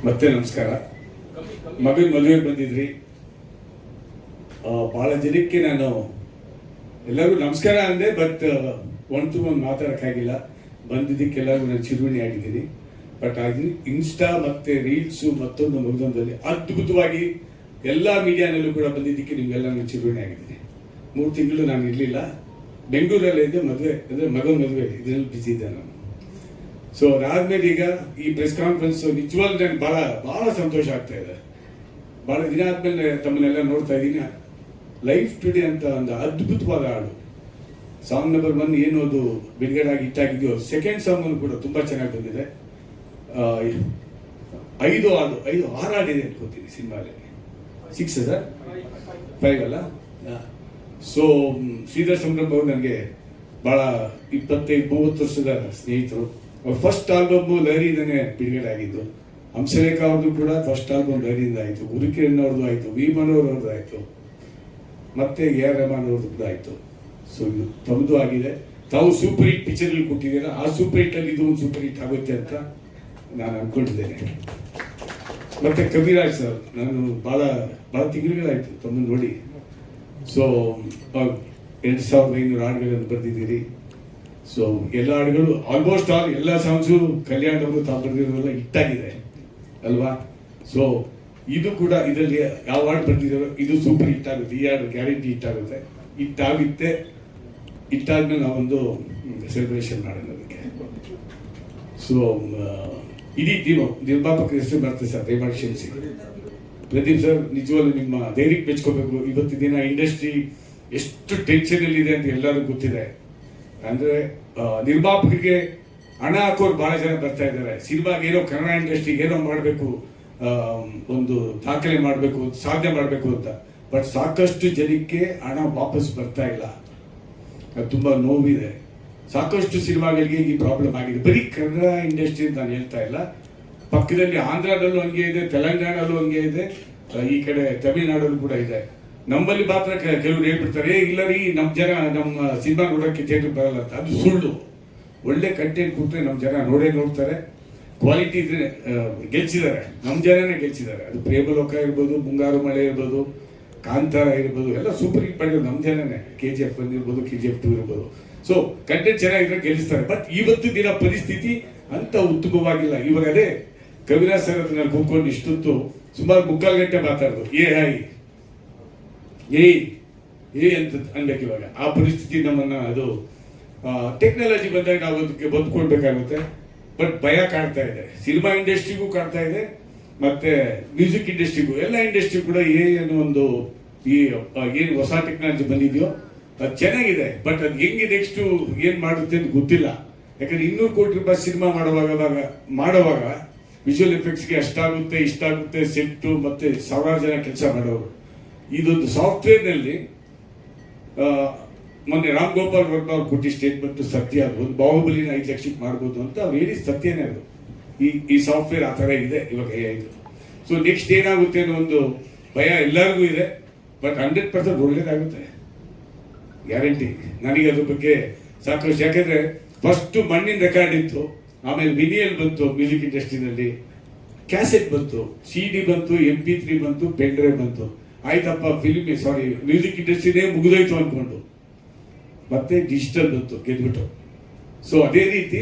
ಮತ್ತೆ ನಮಸ್ಕಾರ. ಮಗನ ಮದುವೆಗೆ ಬಂದಿದ್ರಿ. ಭಾಳ ಜನಕ್ಕೆ ನಾನು ಎಲ್ಲರಿಗೂ ನಮಸ್ಕಾರ ಅಂದೆ, ಬಟ್ ಒಂದು ಮಾತಾಡೋಕ್ಕಾಗಿಲ್ಲ. ಬಂದಿದ್ದಕ್ಕೆಲ್ಲರಿಗೂ ನಾನು ಚಿರುಣಿ ಆಗಿದ್ದೀನಿ. ಬಟ್ ಅದು ಇನ್ಸ್ಟಾ ಮತ್ತು ರೀಲ್ಸು ಮತ್ತೊಂದು ಮಗದೊಂದಲ್ಲಿ ಅದ್ಭುತವಾಗಿ ಎಲ್ಲ ಮೀಡಿಯಾನಲ್ಲೂ ಕೂಡ ಬಂದಿದ್ದಕ್ಕೆ ನಿಮಗೆಲ್ಲ ನಾನು ಚಿರುಣಿ ಆಗಿದ್ದೀನಿ. 3 ತಿಂಗಳು ನಾನು ಇರಲಿಲ್ಲ, ಬೆಂಗಳೂರಲ್ಲೇ ಇದ್ದೆ. ಮದುವೆ ಅಂದರೆ ಮಗನ ಮದುವೆ ಇದರಲ್ಲಿ ಬಿಸಿ ಇದ್ದೆ ನಾನು. ಸೊ ಅದಾದ್ಮೇಲೆ ಈಗ ಈ ಪ್ರೆಸ್ ಕಾನ್ಫರೆನ್ಸ್ ನಿಜವಾಗ್ಲೂ ನನಗೆ ಭಾಳ ಸಂತೋಷ ಆಗ್ತಾ ಇದೆ. ಭಾಳ ದಿನ ಆದ್ಮೇಲೆ ತಮ್ಮನ್ನೆಲ್ಲ ನೋಡ್ತಾ ಇದ್ದೀನಿ. ಲೈಫ್ ಟುಡೇ ಅಂತ ಒಂದು ಅದ್ಭುತವಾದ ಹಾಡು, ಸಾಂಗ್ ನಂಬರ್ 1 ಏನು ಅದು ಬಿಡುಗಡೆ ಆಗಿ ಇಟ್ಟಾಗಿದೆಯೋ, ಸೆಕೆಂಡ್ ಸಾಂಗ್ ಕೂಡ ತುಂಬ ಚೆನ್ನಾಗಿ ಬಂದಿದೆ. 5 ಹಾಡಿದೆ ಅನ್ಕೋತೀನಿ ಸಿನಿಮಾಲಿ. 6 ಸರ್ 5 ಅಲ್ಲ. ಸೊ ಶ್ರೀಧರ್ ಸಂಭ್ರಮ್ ಅವರು ನನಗೆ ಭಾಳ 25-30 ವರ್ಷದ ಸ್ನೇಹಿತರು. ಫಸ್ಟ್ ಆಲ್ಬಮ್ ಲಹರಿಯಿಂದನೇ ಬಿಡುಗಡೆ ಆಗಿದ್ದು. ಹಂಸಲೇಖ ಅವ್ರದ್ದು ಕೂಡ ಫಸ್ಟ್ ಆಲ್ಬಮ್ ಲಹರಿಯಿಂದ ಆಯಿತು. ಗುರುಕಿರಣ್ ಅವ್ರದ್ದು ಆಯಿತು, ವಿ ಮನೋಹರ್ ಅವ್ರದ್ದು ಆಯಿತು, ಮತ್ತೆ AR ರೆಹಮಾನ್ ಅವ್ರದ್ದು ಕೂಡ ಆಯಿತು. ಸೊ ಇದು ತಮ್ಮದು ಆಗಿದೆ. ತಾವು ಸೂಪರ್ ಹಿಟ್ ಪಿಕ್ಚರ್ಗಳು ಕೊಟ್ಟಿದ್ದೀರ. ಆ ಸೂಪರ್ ಹಿಟ್ಟಲ್ಲಿ ಇದು ಒಂದು ಸೂಪರ್ ಹಿಟ್ ಆಗುತ್ತೆ ಅಂತ ನಾನು ಅಂದ್ಕೊಂಡಿದ್ದೇನೆ. ಮತ್ತೆ ಕವಿರಾಜ್ ಸರ್, ನಾನು ಭಾಳ ತಿಂಗಳುಗಳಾಯಿತು ತಮ್ಮನ್ನು ನೋಡಿ. ಸೊ 2500 ಹಾಡುಗಳನ್ನು ಬರೆದಿದ್ದೀರಿ. ಸೊ ಎಲ್ಲ ಹಾಡುಗಳು ಆಲ್ಮೋಸ್ಟ್ ಎಲ್ಲ ಸಾಂಗ್ಸು ಕಲ್ಯಾಣ್ ಅವರು ತಾವು ಬರೆದಿರೋಲ್ಲ ಹಿಟ್ಟಾಗಿದೆ ಅಲ್ವಾ. ಸೊ ಇದು ಕೂಡ ಇದರಲ್ಲಿ ಯಾವ ಹಾಡು ಬರ್ತಿದ್ದಾರೋ ಇದು ಸೂಪರ್ ಹಿಟ್ ಆಗುತ್ತೆ. ಈ ಹಾಡು ಗ್ಯಾರಂಟಿ ಹಿಟ್ ಆಗುತ್ತೆ. ಹಿಟ್ಟಾದ್ಮೇಲೆ ನಾವೊಂದು ಸೆಲೆಬ್ರೇಷನ್ ಮಾಡೋಣ ಅದಕ್ಕೆ. ಸೊ ಇಡೀ ಟೀಮು ನಿರ್ಮಾಪಕರ ಹೆಸರು ಬರ್ತದೆ ಸರ್, ದಯಮಾಡಿ ಕ್ಷಮಿಸಿ. ಪ್ರದೀಪ್ ಸರ್, ನಿಜವಾಗ್ಲೂ ನಿಮ್ಮ ಧೈರ್ಯಕ್ಕೆ ಮೆಚ್ಕೋಬೇಕು. ಇವತ್ತು ದಿನ ಇಂಡಸ್ಟ್ರಿ ಎಷ್ಟು ಟೆನ್ಷನಲ್ಲಿದೆ ಅಂತ ಎಲ್ಲರಿಗೂ ಗೊತ್ತಿದೆ. ಅಂದರೆ ನಿರ್ಮಾಪಕರಿಗೆ ಹಣ ಹಾಕೋರು ಭಾಳ ಜನ ಬರ್ತಾ ಇದ್ದಾರೆ. ಸಿನಿಮಾಗೆ ಏನೋ ಕನ್ನಡ ಇಂಡಸ್ಟ್ರಿಗೆ ಏನೋ ಮಾಡಬೇಕು, ಒಂದು ದಾಖಲೆ ಮಾಡಬೇಕು, ಸಾಧನೆ ಮಾಡಬೇಕು ಅಂತ. ಬಟ್ ಸಾಕಷ್ಟು ಜನಕ್ಕೆ ಹಣ ವಾಪಸ್ ಬರ್ತಾ ಇಲ್ಲ. ಅದು ತುಂಬ ನೋವಿದೆ. ಸಾಕಷ್ಟು ಸಿನಿಮಾಗಳಿಗೆ ಈ ಪ್ರಾಬ್ಲಮ್ ಆಗಿದೆ. ಬರೀ ಕನ್ನಡ ಇಂಡಸ್ಟ್ರಿ ಅಂತ ನಾನು ಹೇಳ್ತಾ ಇಲ್ಲ. ಪಕ್ಕದಲ್ಲಿ ಆಂಧ್ರದಲ್ಲೂ ಹಂಗೆ ಇದೆ, ತೆಲಂಗಾಣಲ್ಲೂ ಹಂಗೆ ಇದೆ, ಈ ಕಡೆ ತಮಿಳುನಾಡಲ್ಲೂ ಕೂಡ ಇದೆ. ನಮ್ಮಲ್ಲಿ ಮಾತ್ರ ಕೆಲವರು ಹೇಳ್ಬಿಡ್ತಾರೆ, ಇಲ್ಲ ರೀ ನಮ್ಮ ಜನ ನಮ್ಮ ಸಿನಿಮಾ ನೋಡೋಕ್ಕೆ ಥಿಯೇಟ್ರಿಗೆ ಬರಲ್ಲ ಅಂತ. ಅದು ಸುಳ್ಳು. ಒಳ್ಳೆ ಕಂಟೆಂಟ್ ಕೊಟ್ಟರೆ ನಮ್ಮ ಜನ ನೋಡ್ತಾರೆ. ಕ್ವಾಲಿಟಿ ಇದ್ರೆ ಗೆಲ್ಸಿದ್ದಾರೆ, ನಮ್ಮ ಜನನೇ ಗೆಲ್ಸಿದ್ದಾರೆ. ಅದು ಪ್ರೇಮಲೋಕ ಇರ್ಬೋದು, ಮುಂಗಾರು ಮಳೆ ಇರ್ಬೋದು, ಕಾಂತಾರ ಇರ್ಬೋದು, ಎಲ್ಲ ಸೂಪರ್ ಹಿಟ್ ಮಾಡಿರೋದು ನಮ್ಮ ಜನನೇ. KGF 1 ಇರ್ಬೋದು, KGF 2 ಇರ್ಬೋದು. ಸೊ ಕಂಟೆಂಟ್ ಚೆನ್ನಾಗಿದ್ರೆ ಗೆಲ್ಲಿಸ್ತಾರೆ. ಬಟ್ ಇವತ್ತು ದಿನ ಪರಿಸ್ಥಿತಿ ಅಂತ ಉತ್ತಮವಾಗಿಲ್ಲ. ಇವಾಗ ಅದೇ ಕವಿರಾಜ್ ಸರ್ ಹತ್ರ ನಾನು ಕೂತ್ಕೊಂಡು ಇಷ್ಟೊತ್ತು ಸುಮಾರು 3/4 ಗಂಟೆ ಮಾತಾಡೋದು. ಏ ಅಂತ ಅನ್ಬೇಕು. ಇವಾಗ ಆ ಪರಿಸ್ಥಿತಿ ನಮ್ಮನ್ನ, ಅದು ಟೆಕ್ನಾಲಜಿ ಬಂದಾಗ ನಾವು ಅದಕ್ಕೆ ಬದುಕೊಳ್ಬೇಕಾಗುತ್ತೆ. ಬಟ್ ಭಯ ಕಾಡ್ತಾ ಇದೆ. ಸಿನಿಮಾ ಇಂಡಸ್ಟ್ರಿಗೂ ಕಾಡ್ತಾ ಇದೆ, ಮತ್ತೆ ಮ್ಯೂಸಿಕ್ ಇಂಡಸ್ಟ್ರಿಗೂ, ಎಲ್ಲ ಇಂಡಸ್ಟ್ರಿ ಕೂಡ ಏನು ಒಂದು ಈ ಏನು ಹೊಸ ಟೆಕ್ನಾಲಜಿ ಬಂದಿದೆಯೋ ಅದು ಚೆನ್ನಾಗಿದೆ. ಬಟ್ ಅದು ಹೆಂಗೆ ನೆಕ್ಸ್ಟು ಏನು ಮಾಡುತ್ತೆ ಅಂತ ಗೊತ್ತಿಲ್ಲ. ಯಾಕಂದ್ರೆ 200 ಕೋಟಿ ರೂಪಾಯಿ ಸಿನಿಮಾ ಮಾಡುವಾಗ ವಿಜುವಲ್ ಎಫೆಕ್ಟ್ಸ್ಗೆ ಅಷ್ಟಾಗುತ್ತೆ ಇಷ್ಟಾಗುತ್ತೆ, ಸೆಟ್ಟು ಮತ್ತೆ 1000 ಜನ ಕೆಲಸ ಮಾಡೋರು. ಇದೊಂದು ಸಾಫ್ಟ್ವೇರ್ನಲ್ಲಿ ಮೊನ್ನೆ ರಾಮ್ ಗೋಪಾಲ್ ವರ್ಮ ಅವ್ರು ಕೊಟ್ಟಿದ್ದ ಸ್ಟೇಟ್ಮೆಂಟ್ ಸತ್ಯ. ಅದು ಒಂದು ಬಾಹುಬಲಿನ 5 ಲಕ್ಷಕ್ಕೆ ಮಾಡ್ಬೋದು ಅಂತ ಅವ್ರು ಹೇಳಿದ ಸತ್ಯನೇ ಅದು. ಈ ಸಾಫ್ಟ್ವೇರ್ ಆ ಥರ ಇದೆ ಇವಾಗ AI. ಸೊ ನೆಕ್ಸ್ಟ್ ಏನಾಗುತ್ತೆ ಅನ್ನೋ ಒಂದು ಭಯ ಎಲ್ಲರಿಗೂ ಇದೆ. ಬಟ್ 100% ಒಳ್ಳೇದಾಗುತ್ತೆ, ಗ್ಯಾರಂಟಿ. ನನಗೆ ಅದ್ರ ಬಗ್ಗೆ ಸಾಕಷ್ಟು. ಯಾಕೆಂದ್ರೆ ಫಸ್ಟ್ ಮಣ್ಣಿನ ರೆಕಾರ್ಡ್ ಇತ್ತು, ಆಮೇಲೆ ವಿನಿಯಲ್ ಬಂತು, ಮ್ಯೂಸಿಕ್ ಇಂಡಸ್ಟ್ರಿನಲ್ಲಿ ಕ್ಯಾಸೆಟ್ ಬಂತು, CD ಬಂತು, MP3 ಬಂತು, ಪೆನ್ ಡ್ರೈವ್ ಬಂತು. ಆಯ್ತಪ್ಪ, ಮ್ಯೂಸಿಕ್ ಇಂಡಸ್ಟ್ರಿನೇ ಮುಗಿದೋಯ್ತು ಅಂದ್ಕೊಂಡು ಮತ್ತೆ ಡಿಜಿಟಲ್ ಬಂತು, ಗೆದ್ಬಿಟ್ಟು. ಸೊ ಅದೇ ರೀತಿ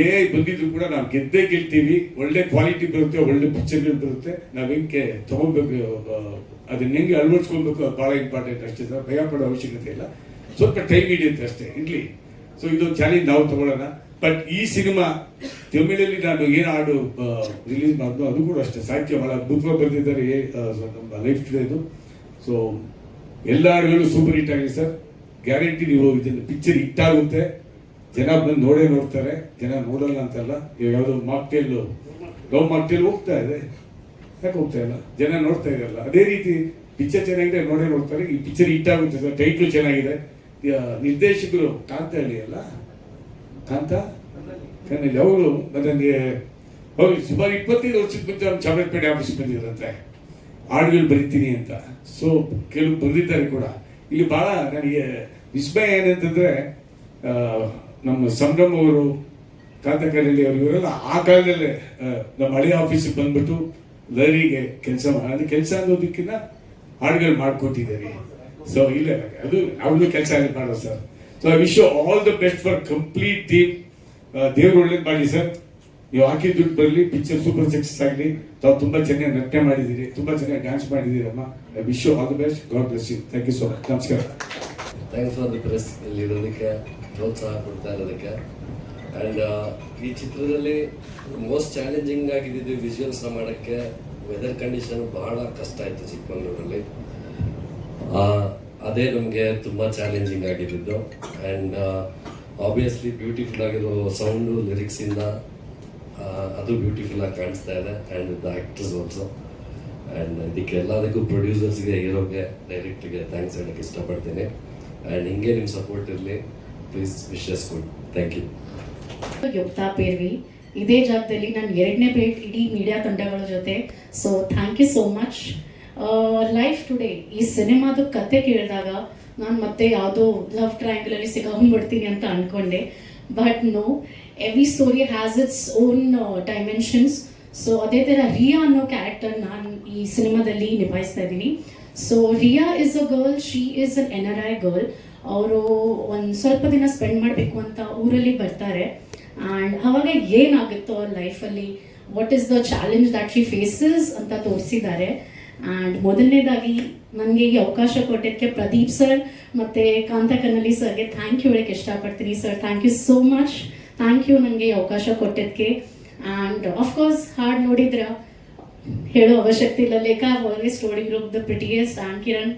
AI ಬಂದಿದ್ರು ಕೂಡ ನಾವು ಗೆಲ್ತೀವಿ. ಒಳ್ಳೆ ಕ್ವಾಲಿಟಿ ಬರುತ್ತೆ, ಒಳ್ಳೆ ಪಿಕ್ಚರ್ಗಳು ಬರುತ್ತೆ. ನಾವು ಹೆಂಗೆ ತಗೊಳ್ಬೇಕು, ಅದನ್ನ ಹೆಂಗೆ ಅಳವಡಿಸ್ಕೊಳ್ಬೇಕು, ಅದು ಭಾಳ ಇಂಪಾರ್ಟೆಂಟ್ ಅಷ್ಟೇ ಸರ್. ಭಯ ಪಡೋ ಅವಶ್ಯಕತೆ ಇಲ್ಲ, ಸ್ವಲ್ಪ ಟೈಮ್ ಹಿಡಿಯುತ್ತೆ ಅಷ್ಟೇ, ಇರಲಿ. ಸೊ ಇದೊಂದು ಚಾಲೆಂಜ್ ನಾವು ತಗೊಳ್ಳೋಣ. ಬಟ್ ಈ ಸಿನಿಮಾ ತಮಿಳಲ್ಲಿ ನಾನು ಏನು ಹಾಡು ರಿಲೀಸ್ ಮಾಡಿದ್ನೋ ಅದು ಕೂಡ ಅಷ್ಟೇ ಸಾಹಿತ್ಯ ಭಾಳ ಅದ್ಭುತವಾಗಿ ಬರೆದಿದ್ದಾರೆ ನಮ್ಮ ಲೈಫ್ ಟುಡೇದು. ಸೊ ಎಲ್ಲ ಹಾಡುಗಳು ಸೂಪರ್ ಹಿಟ್ ಆಗಿದೆ ಸರ್. ಗ್ಯಾರಂಟಿ ನೀವು ಇದನ್ನು ಪಿಕ್ಚರ್ ಹಿಟ್ ಆಗುತ್ತೆ. ಜನ ಬಂದು ನೋಡ್ತಾರೆ. ಜನ ನೋಡಲ್ಲ ಅಂತಲ್ಲ. ಯಾವುದೋ ಲವ್ ಮಾಕ್ಟೇಲ್ ಹೋಗ್ತಾ ಇದೆ, ಯಾಕೆ ಹೋಗ್ತಾ ಇಲ್ಲ, ಜನ ನೋಡ್ತಾ ಇರಲ್ಲ. ಅದೇ ರೀತಿ ಪಿಕ್ಚರ್ ಚೆನ್ನಾಗಿದೆ, ನೋಡ್ತಾರೆ. ಈ ಪಿಕ್ಚರ್ ಹಿಟ್ ಆಗುತ್ತೆ ಸರ್. ಟೈಟ್ಲು ಚೆನ್ನಾಗಿದೆ. ನಿರ್ದೇಶಕರು ಕಾಂತಹಳ್ಳಿ ಅಲ್ಲ, ಕಣ್ಣಲ್ಲಿ ಅವರು ನನಗೆ ಸುಮಾರು 25 ವರ್ಷದ ಮುಂಚೆ ಅವ್ರು ಚಾಮರಾಜಪೇಟೆ ಆಫೀಸ್ ಬಂದಿದ್ರಂತೆ, ಹಾಡುಗಳು ಬರಿತೀನಿ ಅಂತ. ಸೊ ಕೆಲವು ಬರೆದಿದ್ದಾರೆ ಕೂಡ. ಇಲ್ಲಿ ಭಾಳ ನನಗೆ ವಿಸ್ಮಯ ಏನಂತಂದ್ರೆ, ನಮ್ಮ ಸಂಭ್ರಮ್ ಅವರು ಕಾಂತಕರಲ್ಲಿ ಅವರು ಇವರೆಲ್ಲ ಆ ಕಾಲದಲ್ಲೇ ನಮ್ಮ ಹಳೆ ಆಫೀಸಿಗೆ ಬಂದ್ಬಿಟ್ಟು ಲಹರಿಗೆ ಕೆಲಸ ಅಂದ್ರೆ ಕೆಲಸ ಅನ್ನೋದಕ್ಕಿಂತ ಹಾಡುಗಳು ಮಾಡಿಕೊಟ್ಟಿದ್ದಾರೆ. ಸೊ ಇಲ್ಲ ಅದು ಅವ್ರದ್ದು ಕೆಲಸ ಮಾಡೋದು sir. So I wish you all the best for complete team. ದೇವ್ರು ಒಳ್ಳೇದು ಮಾಡಿ ಸರ್. ನೀವು ಹಾಕಿ ದುಡ್ಡು ಬರಲಿ, ಪಿಕ್ಚರ್ ಸೂಪರ್ ಸಕ್ಸಸ್ ಆಗಲಿ. ತಾವು ತುಂಬಾ ಚೆನ್ನಾಗಿ ನೃತ್ಯ ಮಾಡಿದ್ದೀರಿ, ತುಂಬಾ ಚೆನ್ನಾಗಿ ಡ್ಯಾನ್ಸ್ ಮಾಡಿದ್ದೀರಮ್ಮ. I wish you all the best. God bless you. Thank you so much. ನಮಸ್ಕಾರ. ಥ್ಯಾಂಕ್ಸ್ ಫಾರ್ ದಿ ಪ್ರೆಸ್ ಇಲ್ಲಿರೋದಕ್ಕೆ, ಪ್ರೋತ್ಸಾಹ ಕೊಡ್ತಾ ಇರೋದಕ್ಕೆ. ಆ್ಯಂಡ್ ಈ ಚಿತ್ರದಲ್ಲಿ ಮೋಸ್ಟ್ ಚಾಲೆಂಜಿಂಗ್ ಆಗಿದ್ದು ವಿಜುವಲ್ಸ್ನ ಮಾಡೋಕ್ಕೆ ವೆದರ್ ಕಂಡೀಷನ್ ಬಹಳ ಕಷ್ಟ ಆಯಿತು ಚಿಕ್ಕಮಗಳೂರಲ್ಲಿ. ಅದೇ ನಮಗೆ ತುಂಬ ಚಾಲೆಂಜಿಂಗ್ ಆಗಿದ್ದು. ಆ್ಯಂಡ್ ಆಬ್ವಿಯಸ್ಲಿ ಬ್ಯೂಟಿಫುಲ್ ಆಗಿರೋ ಸೌಂಡು ಲಿರಿಕ್ಸಿಂದ ಅದು ಬ್ಯೂಟಿಫುಲ್ ಆಗಿ ಕಾಣಿಸ್ತಾ ಇದೆ. And the actors also. And ಇದಕ್ಕೆ ಎಲ್ಲದಕ್ಕೂ ಪ್ರೊಡ್ಯೂಸರ್ಸ್ಗೆ, ಹೀರೋಗೆ, ಡೈರೆಕ್ಟ್ರಿಗೆ ಥ್ಯಾಂಕ್ಸ್ ಹೇಳೋಕ್ಕೆ ಇಷ್ಟಪಡ್ತೀನಿ. ಆ್ಯಂಡ್ ಹಿಂಗೆ ನಿಮ್ಮ ಸಪೋರ್ಟ್ ಇರಲಿ. Please wishes good. Thank you. ಯೋಗ್ತಾ ಪೇರ್ವಿ ಇದೇ ಜಾಗದಲ್ಲಿ ನಾನು 2ನೇ ಭೇಟಿ ಇಡೀ ಮೀಡಿಯಾ ತಂಡಗಳ ಜೊತೆ. So thank you so much. Life Today ಈ ಸಿನಿಮಾದ ಕತೆ ಕೇಳಿದಾಗ ನಾನು ಮತ್ತೆ ಯಾವುದೋ ಲವ್ ಟ್ರಯಾಂಗಲಲ್ಲಿ ಸಿಗಾಕೊಂಡ್ಬಿಡ್ತೀನಿ ಅಂತ ಅಂದ್ಕೊಂಡೆ. But no, every story has its own dimensions. So ಅದೇ ಥರ ರಿಯಾ ಅನ್ನೋ ಕ್ಯಾರೆಕ್ಟರ್ ನಾನು ಈ ಸಿನಿಮಾದಲ್ಲಿ ನಿಭಾಯಿಸ್ತಾ ಇದ್ದೀನಿ. So Riya is a girl, she is an NRI girl. ಅವರು ಒಂದು ಸ್ವಲ್ಪ ದಿನ ಸ್ಪೆಂಡ್ ಮಾಡಬೇಕು ಅಂತ ಊರಲ್ಲಿ ಬರ್ತಾರೆ. ಆ್ಯಂಡ್ ಅವಾಗ ಏನಾಗುತ್ತೋ ಅವ್ರ ಲೈಫಲ್ಲಿ, what is the challenge that she faces ಅಂತ ತೋರಿಸಿದ್ದಾರೆ. ಆ್ಯಂಡ್ ಮೊದಲನೇದಾಗಿ ನನಗೆ ಈ ಅವಕಾಶ ಕೊಟ್ಟಿದ್ದಕ್ಕೆ ಪ್ರದೀಪ್ ಸರ್ ಮತ್ತು ಕಾಂತಕನಲಿ ಸರ್ಗೆ ಥ್ಯಾಂಕ್ ಯು ಹೇಳಕ್ಕೆ ಇಷ್ಟಪಡ್ತೀನಿ. Sir thank you so much. Thank you ನನಗೆ ಈ ಅವಕಾಶ ಕೊಟ್ಟಿದ್ದಕ್ಕೆ. ಆ್ಯಂಡ್ ಆಫ್ಕೋರ್ಸ್ ಹಾಡು ನೋಡಿದ್ರೆ ಹೇಳೋ ಅವಶ್ಯಕತೆ ಇಲ್ಲ. Lekha always told you look the prettiest. And Kiran,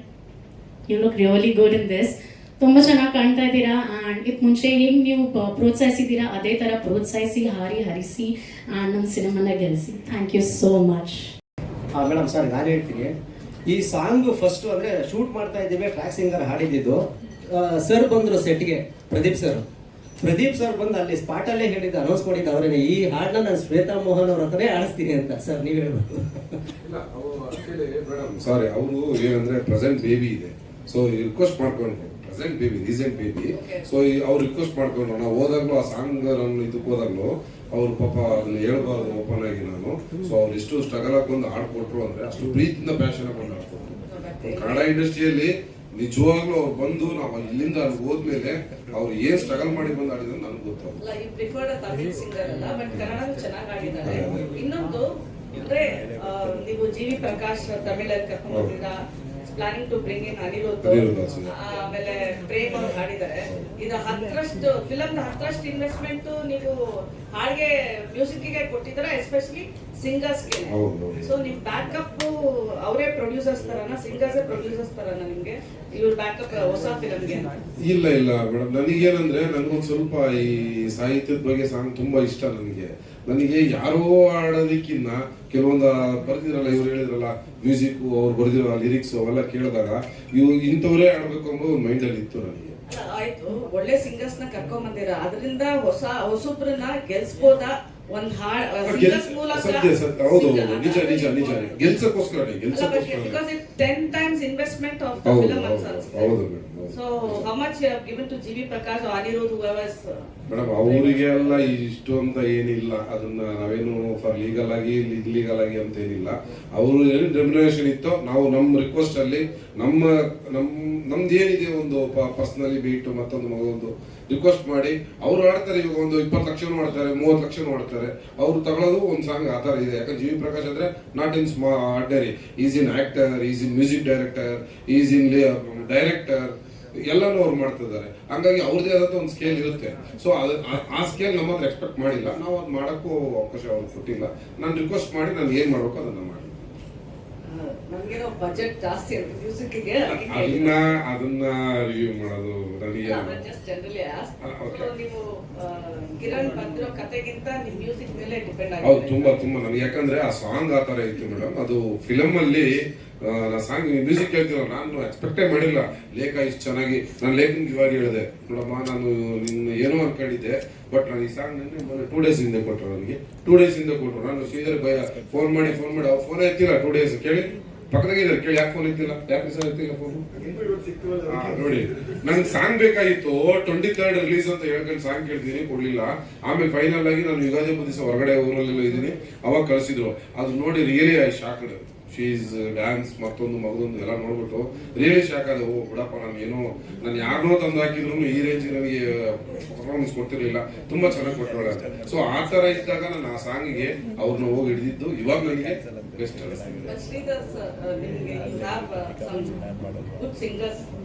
you look really good in this. ತುಂಬ ಚೆನ್ನಾಗಿ ಕಾಣ್ತಾ ಇದ್ದೀರಾ. ಆ್ಯಂಡ್ ಇದಕ್ಕೆ ಮುಂಚೆ ಹೆಂಗೆ ನೀವು ಪ್ರೋತ್ಸಾಹಿಸಿದ್ದೀರಾ ಅದೇ ಥರ ಪ್ರೋತ್ಸಾಹಿಸಿ, ಹರಿಸಿ ಆ್ಯಂಡ್ ನಮ್ಮ ಸಿನಿಮಾನ ಗೆಲ್ಲಿಸಿ. Thank you so much. Madam sir, ನಾನು ಹೇಳ್ತೀನಿ, ಈ ಸಾಂಗ್ ಫಸ್ಟ್ ಅಂದರೆ ಶೂಟ್ ಮಾಡ್ತಾ ಇದ್ದೀವಿ, ಟ್ರ್ಯಾಕ್ ಸಿಂಗರ್ ಹಾಡಿದ್ದು. ಸರ್ ಬಂದರು ಸೆಟ್ಗೆ, ಪ್ರದೀಪ್ ಸರ್ ಬಂದು ಅಲ್ಲಿ ಸ್ಪಾಟಲ್ಲೇ ಹೇಳಿದ್ದು, ಅನೌನ್ಸ್ ಮಾಡಿದ್ದು ಅವರೇ, ಈ ಹಾಡನ್ನ ನಾನು ಶ್ವೇತಾ ಮೋಹನ್ ಅವ್ರ ಹತ್ರನೇ ಆಡಿಸ್ತೀನಿ ಅಂತ. ಸರ್ ನೀವು ಹೇಳ್ಬೇಕು. ಇಲ್ಲ, ಮೇಡಮ್ ಸಾರಿ, ಅವರು ಏನಂದ್ರೆ ಪ್ರೆಸೆಂಟ್ ಬೇಬಿ ಇದೆ, ಸೊ ರಿಕ್ವೆಸ್ಟ್ ಮಾಡ್ಕೊಂಡು present baby, recent baby, so ಅವ್ರು ರಿಕ್ವೆಸ್ಟ್ ಮಾಡ್ಕೊಂಡು ನಾವು ಹೋದಾಗ್ಲೂ ಆ ಸಾಂಗ್ ನಾನು ಇದಕ್ಕೆ ಹೋದಾಗ್ಲೂ ಅವ್ರು ಪಾಪ ಅದನ್ನ ಹೇಳ್ಬಾರ್ದು ಓಪನ್ ಆಗಿ ನಾನು. ಸೊ ಅವ್ರು ಎಷ್ಟು ಸ್ಟ್ರಗಲ್ ಆಗಿ ಬಂದು ಹಾಡ್ಕೊಟ್ರು ಅಂದ್ರೆ ಅಷ್ಟು ಪ್ರೀತಿಯಿಂದ ಪ್ಯಾಷನ್ ಬಂದು ಹಾಡ್ಕೊಟ್ರು. ಕನ್ನಡ ಇಂಡಸ್ಟ್ರಿಯಲ್ಲಿ ನಿಜವಾಗ್ಲೂ ಅವ್ರು ಬಂದು ನಾವು ಇಲ್ಲಿಂದ ಅಲ್ಲಿ ಹೋದ್ಮೇಲೆ ಅವ್ರು ಏನ್ ಸ್ಟ್ರಗಲ್ ಮಾಡಿ ಬಂದು ಆಡಿದ್ರೆ ನನಗೆ ಗೊತ್ತಾಗ. ಇನ್ನೊಂದು ಅಂದ್ರೆ ನೀವು ಜಿ.ವಿ. ಪ್ರಕಾಶ್ ತಮಿಳಲ್ಲಿ ಕರ್ಕೊಂಡು ಬಂದಿದ್ದೀರಾ, planning to bring in Anirudh, ಆಮೇಲೆ ಪ್ರೇಮ್ ಅವ್ರು ಹಾಡಿದ್ದಾರೆ. ಇದು 10ರಷ್ಟು ಫಿಲಮ್ 10ರಷ್ಟು ಇನ್ವೆಸ್ಟ್ಮೆಂಟ್ ನೀವು ಹಾಡಿಗೆ ಮ್ಯೂಸಿಕ್ಗೆ ಕೊಟ್ಟಿದ್ದಾರೆ, ಎಸ್ಪೆಷಲಿ ಸಿಂಗರ್ಸ್ಗೆ. ಸೊ ನಿಮ್ ಬ್ಯಾಕಪ್ ಅವರೇ ಪ್ರೊಡ್ಯೂಸರ್ಸ್ ತರನ, ಸಿಂಗರ್ಸ್ ಪ್ರೊಡ್ಯೂಸರ್ಸ್ ತರನ ನಿಮ್ಗೆ ಇವ್ರ ಬ್ಯಾಕಪ್ ಹೊಸ ಫಿಲಮ್ಗೆ? ಇಲ್ಲ ಮೇಡಮ್, ನನಗೇನಂದ್ರೆ ನನಗೊಂದು ಸ್ವಲ್ಪ ಈ ಸಾಹಿತ್ಯದ ಬಗ್ಗೆ ಸಾಂಗ್ ತುಂಬಾ ಇಷ್ಟ. ನನಗೆ ಯಾರೋ ಆಡೋದಕ್ಕಿನ್ನ ಕೆಲವೊಂದು ಬರ್ದಿರಲ್ಲ, ಇವ್ರು ಹೇಳಿದ್ರಲ್ಲ ಮ್ಯೂಸಿಕ್, ಅವ್ರು ಬರ್ದಿರೋ ಲಿರಿಕ್ಸ್ ಅವೆಲ್ಲ ಕೇಳಿದಾಗ ಇವು ಇಂಥವ್ರೇ ಆಡ್ಬೇಕು ಅನ್ನೋ ಒಂದು ಮೈಂಡ್ ಅಲ್ಲಿ ಇತ್ತು ನನಗೆ. ಆಯ್ತು, ಒಳ್ಳೆ ಸಿಂಗರ್ಸ್ ನ ಕರ್ಕೊಂಡ್ ಬಂದಿರ, ಅದರಿಂದ ಹೊಸೊಬ್ರನ್ನ ಗೆಲ್ಸ್ಬೋದಾ? ಒಂದ್ ಹೌದು, ನಿಜ ಗೆಲ್ಸಕ್ಕೋಸ್ಕರ because it's 10 times investment of the film itself. ಹೌದು madam. So how much you have given to G.V. Prakash or Anirudh, whoever? Madam ಅವರಿಗೆ ಎಲ್ಲ ಇಷ್ಟು ಅಂತ ಏನಿಲ್ಲ, ಅದನ್ನ ನಾವೇನು ಫಾರ್ ಲೀಗಲ್ ಆಗಿ ಇಲ್ಲೀಗಲ್ ಆಗಿ ಅಂತ ಏನಿಲ್ಲ. ಅವರು ಏನು ರೆಮ್ಯುನರೇಷನ್ ಇತ್ತು, ನಾವು ನಮ್ಮ ರಿಕ್ವೆಸ್ಟ್ ಅಲ್ಲಿ ನಮ್ದು ಏನಿದೆ ಒಂದು ಪರ್ಸನಲಿ ಬೀಟ್ ಮತ್ತೊಂದು ಮಗೊಂದು ರಿಕ್ವೆಸ್ಟ್ ಮಾಡಿ ಅವ್ರು ಆಡ್ತಾರೆ. ಇವಾಗ ಒಂದು 20 ಲಕ್ಷ ಮಾಡ್ತಾರೆ, 30 ಲಕ್ಷ ಮಾಡ್ತಾರೆ, ಅವ್ರು ತಗೊಳ್ಳೋದು ಒಂದು ಸಾಂಗ್ ಆ ಥರ ಇದೆ. ಯಾಕಂದ್ರೆ ಜಿ.ವಿ. ಪ್ರಕಾಶ್ ಅಂದ್ರೆ not in ordinary, is in actor, is in music director, is in director, ಎಲ್ಲಾನು ಅವ್ರು ಮಾಡ್ತಿದ್ದಾರೆ. ಹಂಗಾಗಿ ಅವ್ರದೇ ಆದಂತ ಒಂದು ಸ್ಕೇಲ್ ಇರುತ್ತೆ. ಸೊ ಆ ಸ್ಕೇಲ್ ನಮ್ಮ ಹತ್ರ ಎಕ್ಸ್ಪೆಕ್ಟ್ ಮಾಡಿಲ್ಲ, ನಾವು ಅದು ಮಾಡೋಕ್ಕೂ ಅವಕಾಶ ಅವ್ರಿಗೆ ಕೊಟ್ಟಿಲ್ಲ. ನಾನು ರಿಕ್ವೆಸ್ಟ್ ಮಾಡಿ ನಾನು ಏನ್ ಮಾಡ್ಬೇಕು ಅದನ್ನ ಮಾಡಿ. ನಮ್ಗೇನೋ ಬಜೆಟ್ ಜಾಸ್ತಿ ಇರುತ್ತೆ ಮ್ಯೂಸಿಕ್ಗೆ, ಅದನ್ನ ರಿವ್ಯೂ ಮಾಡೋದು ನನಗೆ ನೀವು ಕಿರಣ್ ಬಂದಿರೋ ಕತೆಗಿಂತ ನಿಮ್ ಮ್ಯೂಸಿಕ್ ಮೇಲೆ ಡಿಪೆಂಡ್ ಹೌದು, ಆಗಿದೆ. ತುಂಬಾ ನನಗೆ. ಯಾಕಂದ್ರೆ ಆ ಸಾಂಗ್ ಆ ತರ ಇತ್ತು ಮೇಡಮ್. ಅದು ಫಿಲಮ್ ಅಲ್ಲಿ ನಾ ಸಾಂಗ್ ಮ್ಯೂಸಿಕ್ ಹೇಳ್ತೀರ, ನಾನು ಎಕ್ಸ್ಪೆಕ್ಟೇ ಮಾಡಿಲ್ಲ ಲೇಖಾ ಇಷ್ಟು ಚೆನ್ನಾಗಿ. ನಾನು ಲೇಖನ್ಗೆ ಇವಾಗ ಹೇಳಿದೆ, ನೋಡಮ್ಮ ನಾನು ನಿನ್ನ ಏನೋ ಅನ್ಕೊಂಡಿದ್ದೆ, ಬಟ್ ನಾನು ಈ ಸಾಂಗ್ ಮೊನ್ನೆ 2 days ಹಿಂದೆ ಕೊಟ್ಟರು. ನನಗೆ 2 days ಹಿಂದೆ ಕೊಟ್ಟರು. ನಾನು ಶ್ರೀಧರ್ ಭಯ ಫೋನ್ ಮಾಡಿ ಅವ್ರು ಫೋನ್ ಎತ್ತಿಲ್ಲ 2 days ಕೇಳಿ ಪಕ್ಕದಾಗೆ ಇದ್ದಾರೆ, ಕೇಳಿ ಯಾಕೆ ಫೋನ್ ಇತ್ತಿಲ್ಲ, ಯಾಕೆ ಸರ್ ಇತ್ತಿಲ್ಲ ಫೋನು? ನೋಡಿ, ನಂಗೆ ಸಾಂಗ್ ಬೇಕಾಗಿತ್ತು, 23rd ರಿಲೀಸ್ ಅಂತ ಹೇಳ್ಕೊಂಡು ಸಾಂಗ್ ಕೇಳ್ತೀನಿ, ಕೊಡ್ಲಿಲ್ಲ. ಆಮೇಲೆ ಫೈನಲ್ ಆಗಿ ನಾನು ಯುಗಾದಿ ಹಬ್ಬದ ದಿವಸ ಹೊರಗಡೆ ಊರಲ್ಲೆಲ್ಲ ಇದ್ದೀನಿ, ಅವಾಗ ಕಳಿಸಿದ್ರು. ಅದು ನೋಡಿ really I shocked. She's dance ಮತ್ತೊಂದು ಮಗದೊಂದು ಎಲ್ಲ ನೋಡ್ಬಿಟ್ಟು ರಿಯಲಿ ಶಾಕ್ ಆದ. ಓ ಬಿಡಪ್ಪ, ನಾನು ಯಾರನ್ನೋ ತಂದು ಹಾಕಿದ್ರು ಈ ರೇಂಜ್ ನನಗೆ ಪರ್ಫಾರ್ಮೆನ್ಸ್ ಕೊಡ್ತಿರ್ಲಿಲ್ಲ, ತುಂಬಾ ಚೆನ್ನಾಗಿ ಕೊಟ್ಟೋಳ. ಸೊ ಆ ತರ ಇದ್ದಾಗ ನಾನು ಆ ಸಾಂಗಿಗೆ ಅವ್ರನ್ನ ಹೋಗಿ ಹಿಡಿದಿದ್ದು ಇವಾಗ ನನಗೆ ಬೆಸ್ಟ್ ಅನಿಸ್ತಿದೆ. But Sridhar sir, you have some good singers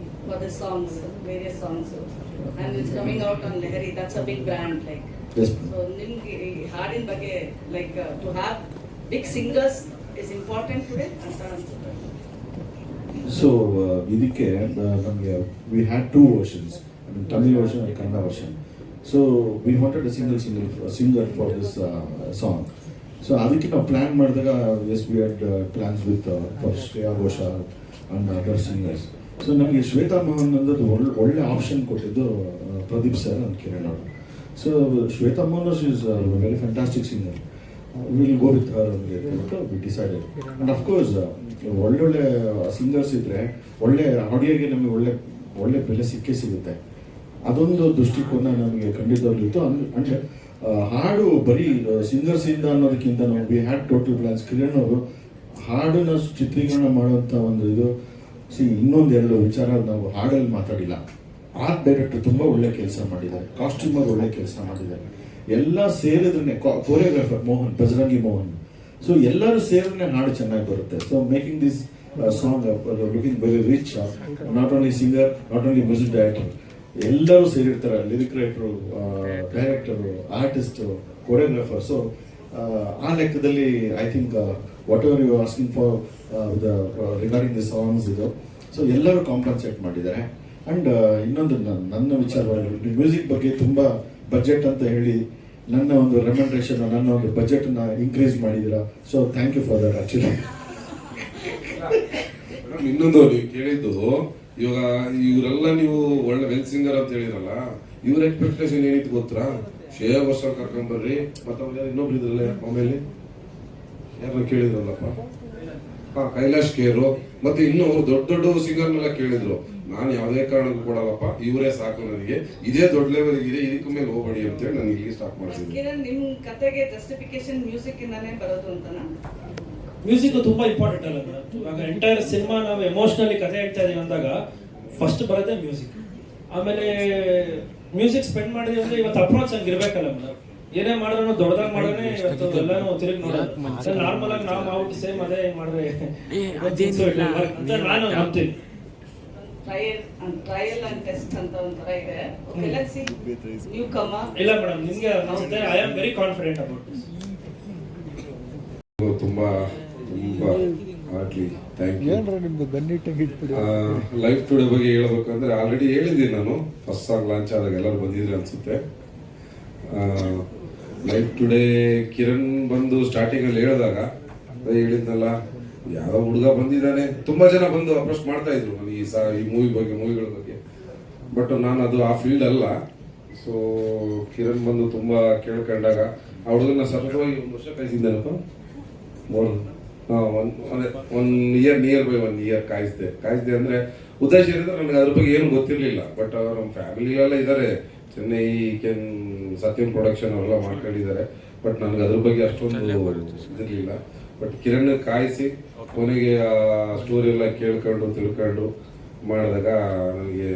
for the songs, various songs, and it's coming out on Lehari. That's a big brand, like. Yes. So ನಿಮ್ಗೆ ಈ ಹಾಡಿನ ಬಗ್ಗೆ like to have big singers is important today ಅಂತ ಅನ್ಸುತ್ತೆ. So ಇದಕ್ಕೆ ನಮಗೆ we had 2 versions, Tamil version and Kannada version. So we wanted a singer for this song. So ಅದಕ್ಕೆ ನಾವು ಪ್ಲ್ಯಾನ್ ಮಾಡಿದಾಗ as we had plans with for Shreya Ghoshal and other singers. So ನಮಗೆ ಶ್ವೇತಾ ಮೋಹನ್ ಅನ್ನೋದು ಒಳ್ಳೆ ಆಪ್ಷನ್ ಕೊಟ್ಟಿದ್ದು ಪ್ರದೀಪ್ ಸರ್ ಅಂಡ್ ಕಿರಣ್ ಅವರು. So Shweta Mohan is very fantastic singer. Will go with her ಅಂತ we decided. And of course ಒಳ್ಳೊಳ್ಳೆ ಸಿಂಗರ್ಸ್ ಇದ್ರೆ ಒಳ್ಳೆ ಆಡಿಯೋಗೆ ನಮಗೆ ಒಳ್ಳೆ ಬೆಲೆ ಸಿಗುತ್ತೆ. ಅದೊಂದು ದೃಷ್ಟಿಕೋನ ನಮಗೆ ಖಂಡಿತವಾಗ್ಲೂ ಇತ್ತು. ಅಂದರೆ ಹಾಡು ಬರೀ ಸಿಂಗರ್ಸ್ ಇಂದ ಅನ್ನೋದಕ್ಕಿಂತ ನಾವು we had total plans. Kiran ಅವರು ಹಾಡನ್ನ ಚಿತ್ರೀಕರಣ ಮಾಡುವಂಥ ಒಂದು ಇದು ಇನ್ನೊಂದೆರಡು ವಿಚಾರ ನಾವು ಹಾಡಲ್ಲಿ ಮಾತಾಡಿಲ್ಲ. ಆರ್ಟ್ ಡೈರೆಕ್ಟರ್ ತುಂಬ ಒಳ್ಳೆ ಕೆಲಸ ಮಾಡಿದ್ದಾರೆ, ಕಾಸ್ಟ್ಯೂಮರ್ ಒಳ್ಳೆ ಕೆಲಸ ಮಾಡಿದ್ದಾರೆ, ಎಲ್ಲ ಸೇರಿದ್ರೆ ಕೋರಿಯೋಗ್ರಾಫರ್ ಮೋಹನ್, ಬಜರಂಗಿ ಮೋಹನ್. ಸೊ ಎಲ್ಲರೂ ಸೇರಿದ್ರೆ ಹಾಡು ಚೆನ್ನಾಗಿ ಬರುತ್ತೆ. So making this song looking very rich, not only singer, not only music director, ಎಲ್ಲರೂ ಸೇರಿರ್ತಾರೆ, lyric writer, director, artist, choreographer. So ಆ ಲೆಕ್ಕದಲ್ಲಿ I think whatever you asking for regarding the songs ಇದು. ಸೊ ಎಲ್ಲರೂ compensate ಮಾಡಿದ್ದಾರೆ. And ಇನ್ನೊಂದು ನನ್ನ ವಿಚಾರವಾಗಿ ಮ್ಯೂಸಿಕ್ ಬಗ್ಗೆ ತುಂಬ ಬಜೆಟ್ ಅಂತ ಹೇಳಿ ನನ್ನ ಒಂದು ರೆಮ್ಯುನರೇಷನ್, ನನ್ನ ಒಂದು ಬಜೆಟ್ನ ಇನ್ಕ್ರೀಸ್ ಮಾಡಿದ್ದೀರಾ. So thank you for that. Actually ಇನ್ನೊಂದು ನೀವು ಕೇಳಿದ್ದು, ಇವಾಗ ಇವರೆಲ್ಲ ನೀವು ಒಳ್ಳೆ ವೆಲ್ ಸಿಂಗರ್ ಅಂತ ಹೇಳಿರಲ್ಲ, ಇವ್ರ ಎಕ್ಸ್ಪೆಕ್ಟೇಷನ್ ಏನಿತ್ತು ಗೊತ್ತಾ? ಶ್ರೇಯಾ ಘೋಷಾಲ್ ಕರ್ಕೊಂಡ್ಬರ್ರಿ, ಮತ್ತೆ ಇನ್ನೊಬ್ರು ಇದ್ರಲ್ಲ ಆಮೇಲೆ ಯಾರನ್ನ ಕೇಳಿದ್ರಲ್ಲಪ್ಪ, ಕೈಲಾಶ್ ಕೇರು, ಮತ್ತೆ ಇನ್ನೂ ದೊಡ್ಡ ಸಿಂಗರ್ನೆಲ್ಲ ಕೇಳಿದ್ರು. ನಾನು ಯಾವುದೇ ಕಾರಣಕ್ಕೂ ಕೊಡಲ್ಲಪ್ಪ, ಇವರೇ ಸಾಕು ನನಗೆ, ಇದೇ ದೊಡ್ಡ ಲೆವೆಲ್ ಇದೆ, ಇದಕ್ಕೆ ಮೇಲೆ ಹೋಗಬೇಡಿ ಅಂತೇಳಿ ನಾನು ಇಲ್ಲಿ ಸ್ಟಾರ್ಟ್ ಮಾಡಿಸಿದ್ದೆ. ಕಿರಣ್, ನಿಮ್ ಕತೆಗೆ ಜಸ್ಟಿಫಿಕೇಶನ್ ಮ್ಯೂಸಿಕ್ ಇಂದಾನೇ ಬರೋದು ಅಂತನಾ? ಮ್ಯೂಸಿಕ್ ತುಂಬಾ ಇಂಪಾರ್ಟೆಂಟ್ ಅಲ್ಲ ಮೇಡಮ್. ಇವಾಗ ಎಂಟೈರ್ ಸಿನಿಮಾ ನಾವು ಎಮೋಷನಲಿ ಕಥೆ ಹೇಳ್ತಾ ಇದೀವಿ ಅಂದಾಗ ಫಸ್ಟ್ ಬರೋದೇ ಮ್ಯೂಸಿಕ್. ಆಮೇಲೆ ಮ್ಯೂಸಿಕ್ ಸ್ಪೆಂಡ್ ಮಾಡಿದ್ವಿ ಅಂದ್ರೆ ಇವತ್ತು ಅಪ್ರೋಚ್ ಹಂಗೆ ಇರ್ಬೇಕಲ್ಲ ಮೇಡಮ್. ಏನೇ ಮಾಡಿದ್ರು ದೊಡ್ಡದಾಗಿ ಮಾಡೋಣ, ಇವತ್ತು ಎಲ್ಲಾನು ತಿರುಗಿ ನೋಡೋದು. ನಾರ್ಮಲ್ ಆಗಿ ನಾವು ಮಾಡ್ಬಿಟ್ಟು ಸೇಮ್ ಅದೇ ಮಾಡಿದ್ರೆ ಅಂತ ನಾನು ನಂಬ್ತೀನಿ. ಟ್ರಯಲ್ ಅಂಡ್ ಟೆಸ್ಟ್ ಅಂತ ಒಂಥರ ಇದೆ. Okay, let's see newcomer. ಇಲ್ಲ ಮೇಡಮ್, ನಿಮ್ಗೆ ಅನ್ಸುತ್ತೆ I am very confident about this. ತುಂಬಾ heartily thank you. Life Today ಬಗ್ಗೆ ಹೇಳ್ಬೇಕಂದ್ರೆ ಆಲ್ರೆಡಿ ಹೇಳಿದ್ದೀನಿ ನಾನು, ಫಸ್ಟ್ ಸಾಂಗ್ ಲಾಂಚ್ ಆದಾಗ ಎಲ್ಲರೂ ಬಂದಿದ್ರೆ ಅನ್ಸುತ್ತೆ. ಲೈಫ್ ಟುಡೇ ಕಿರಣ್ ಬಂದು ಸ್ಟಾರ್ಟಿಂಗ್ ಅಲ್ಲಿ ಹೇಳಿದಾಗ ಹೇಳಿದ್ನಲ್ಲ, ಯಾವ ಹುಡುಗ ಬಂದಿದ್ದಾನೆ, ತುಂಬಾ ಜನ ಬಂದು ಅಪ್ರೋಚ್ ಮಾಡ್ತಾ ಇದ್ರು ನನಗೆ ಈ ಮೂವಿಗಳ ಬಗ್ಗೆ. ಬಟ್ ನಾನು ಅದು ಆ ಫೀಲ್ಡ್ ಅಲ್ಲ. ಸೊ ಕಿರಣ್ ಬಂದು ತುಂಬಾ ಕೇಳ್ಕೊಂಡಾಗ ಆ ಹುಡುಗನ ಸತತವಾಗಿ 1 ವರ್ಷ ಕಾಯಿಸಿದ್ದೇನಪ್ಪ, ಒನ್ ಇಯರ್ ಕಾಯಿಸಿದೆ ಅಂದ್ರೆ ಉದ್ದೇಶ ಏನಿದ್ರೆ ನನಗೆ ಅದ್ರ ಬಗ್ಗೆ ಏನು ಗೊತ್ತಿರಲಿಲ್ಲ. ಬಟ್ ನಮ್ಮ ಫ್ಯಾಮಿಲಿಯೆಲ್ಲ ಇದ್ದಾರೆ, ಚೆನ್ನೈ ಸತ್ಯಂ ಪ್ರೊಡಕ್ಷನ್ ಅವರೆಲ್ಲ ಮಾಡ್ಕೊಂಡಿದ್ದಾರೆ. ಬಟ್ ನನಗೆ ಅದ್ರ ಬಗ್ಗೆ ಅಷ್ಟೊಂದು ಇದಿರಲಿಲ್ಲ. ಬಟ್ ಕಿರಣ್ ಕಾಯಿಸಿ ಕೊನೆಗೆ ಆ ಸ್ಟೋರಿ ಎಲ್ಲ ಕೇಳ್ಕೊಂಡು ತಿಳ್ಕೊಂಡು ಮಾಡಿದಾಗ ನನಗೆ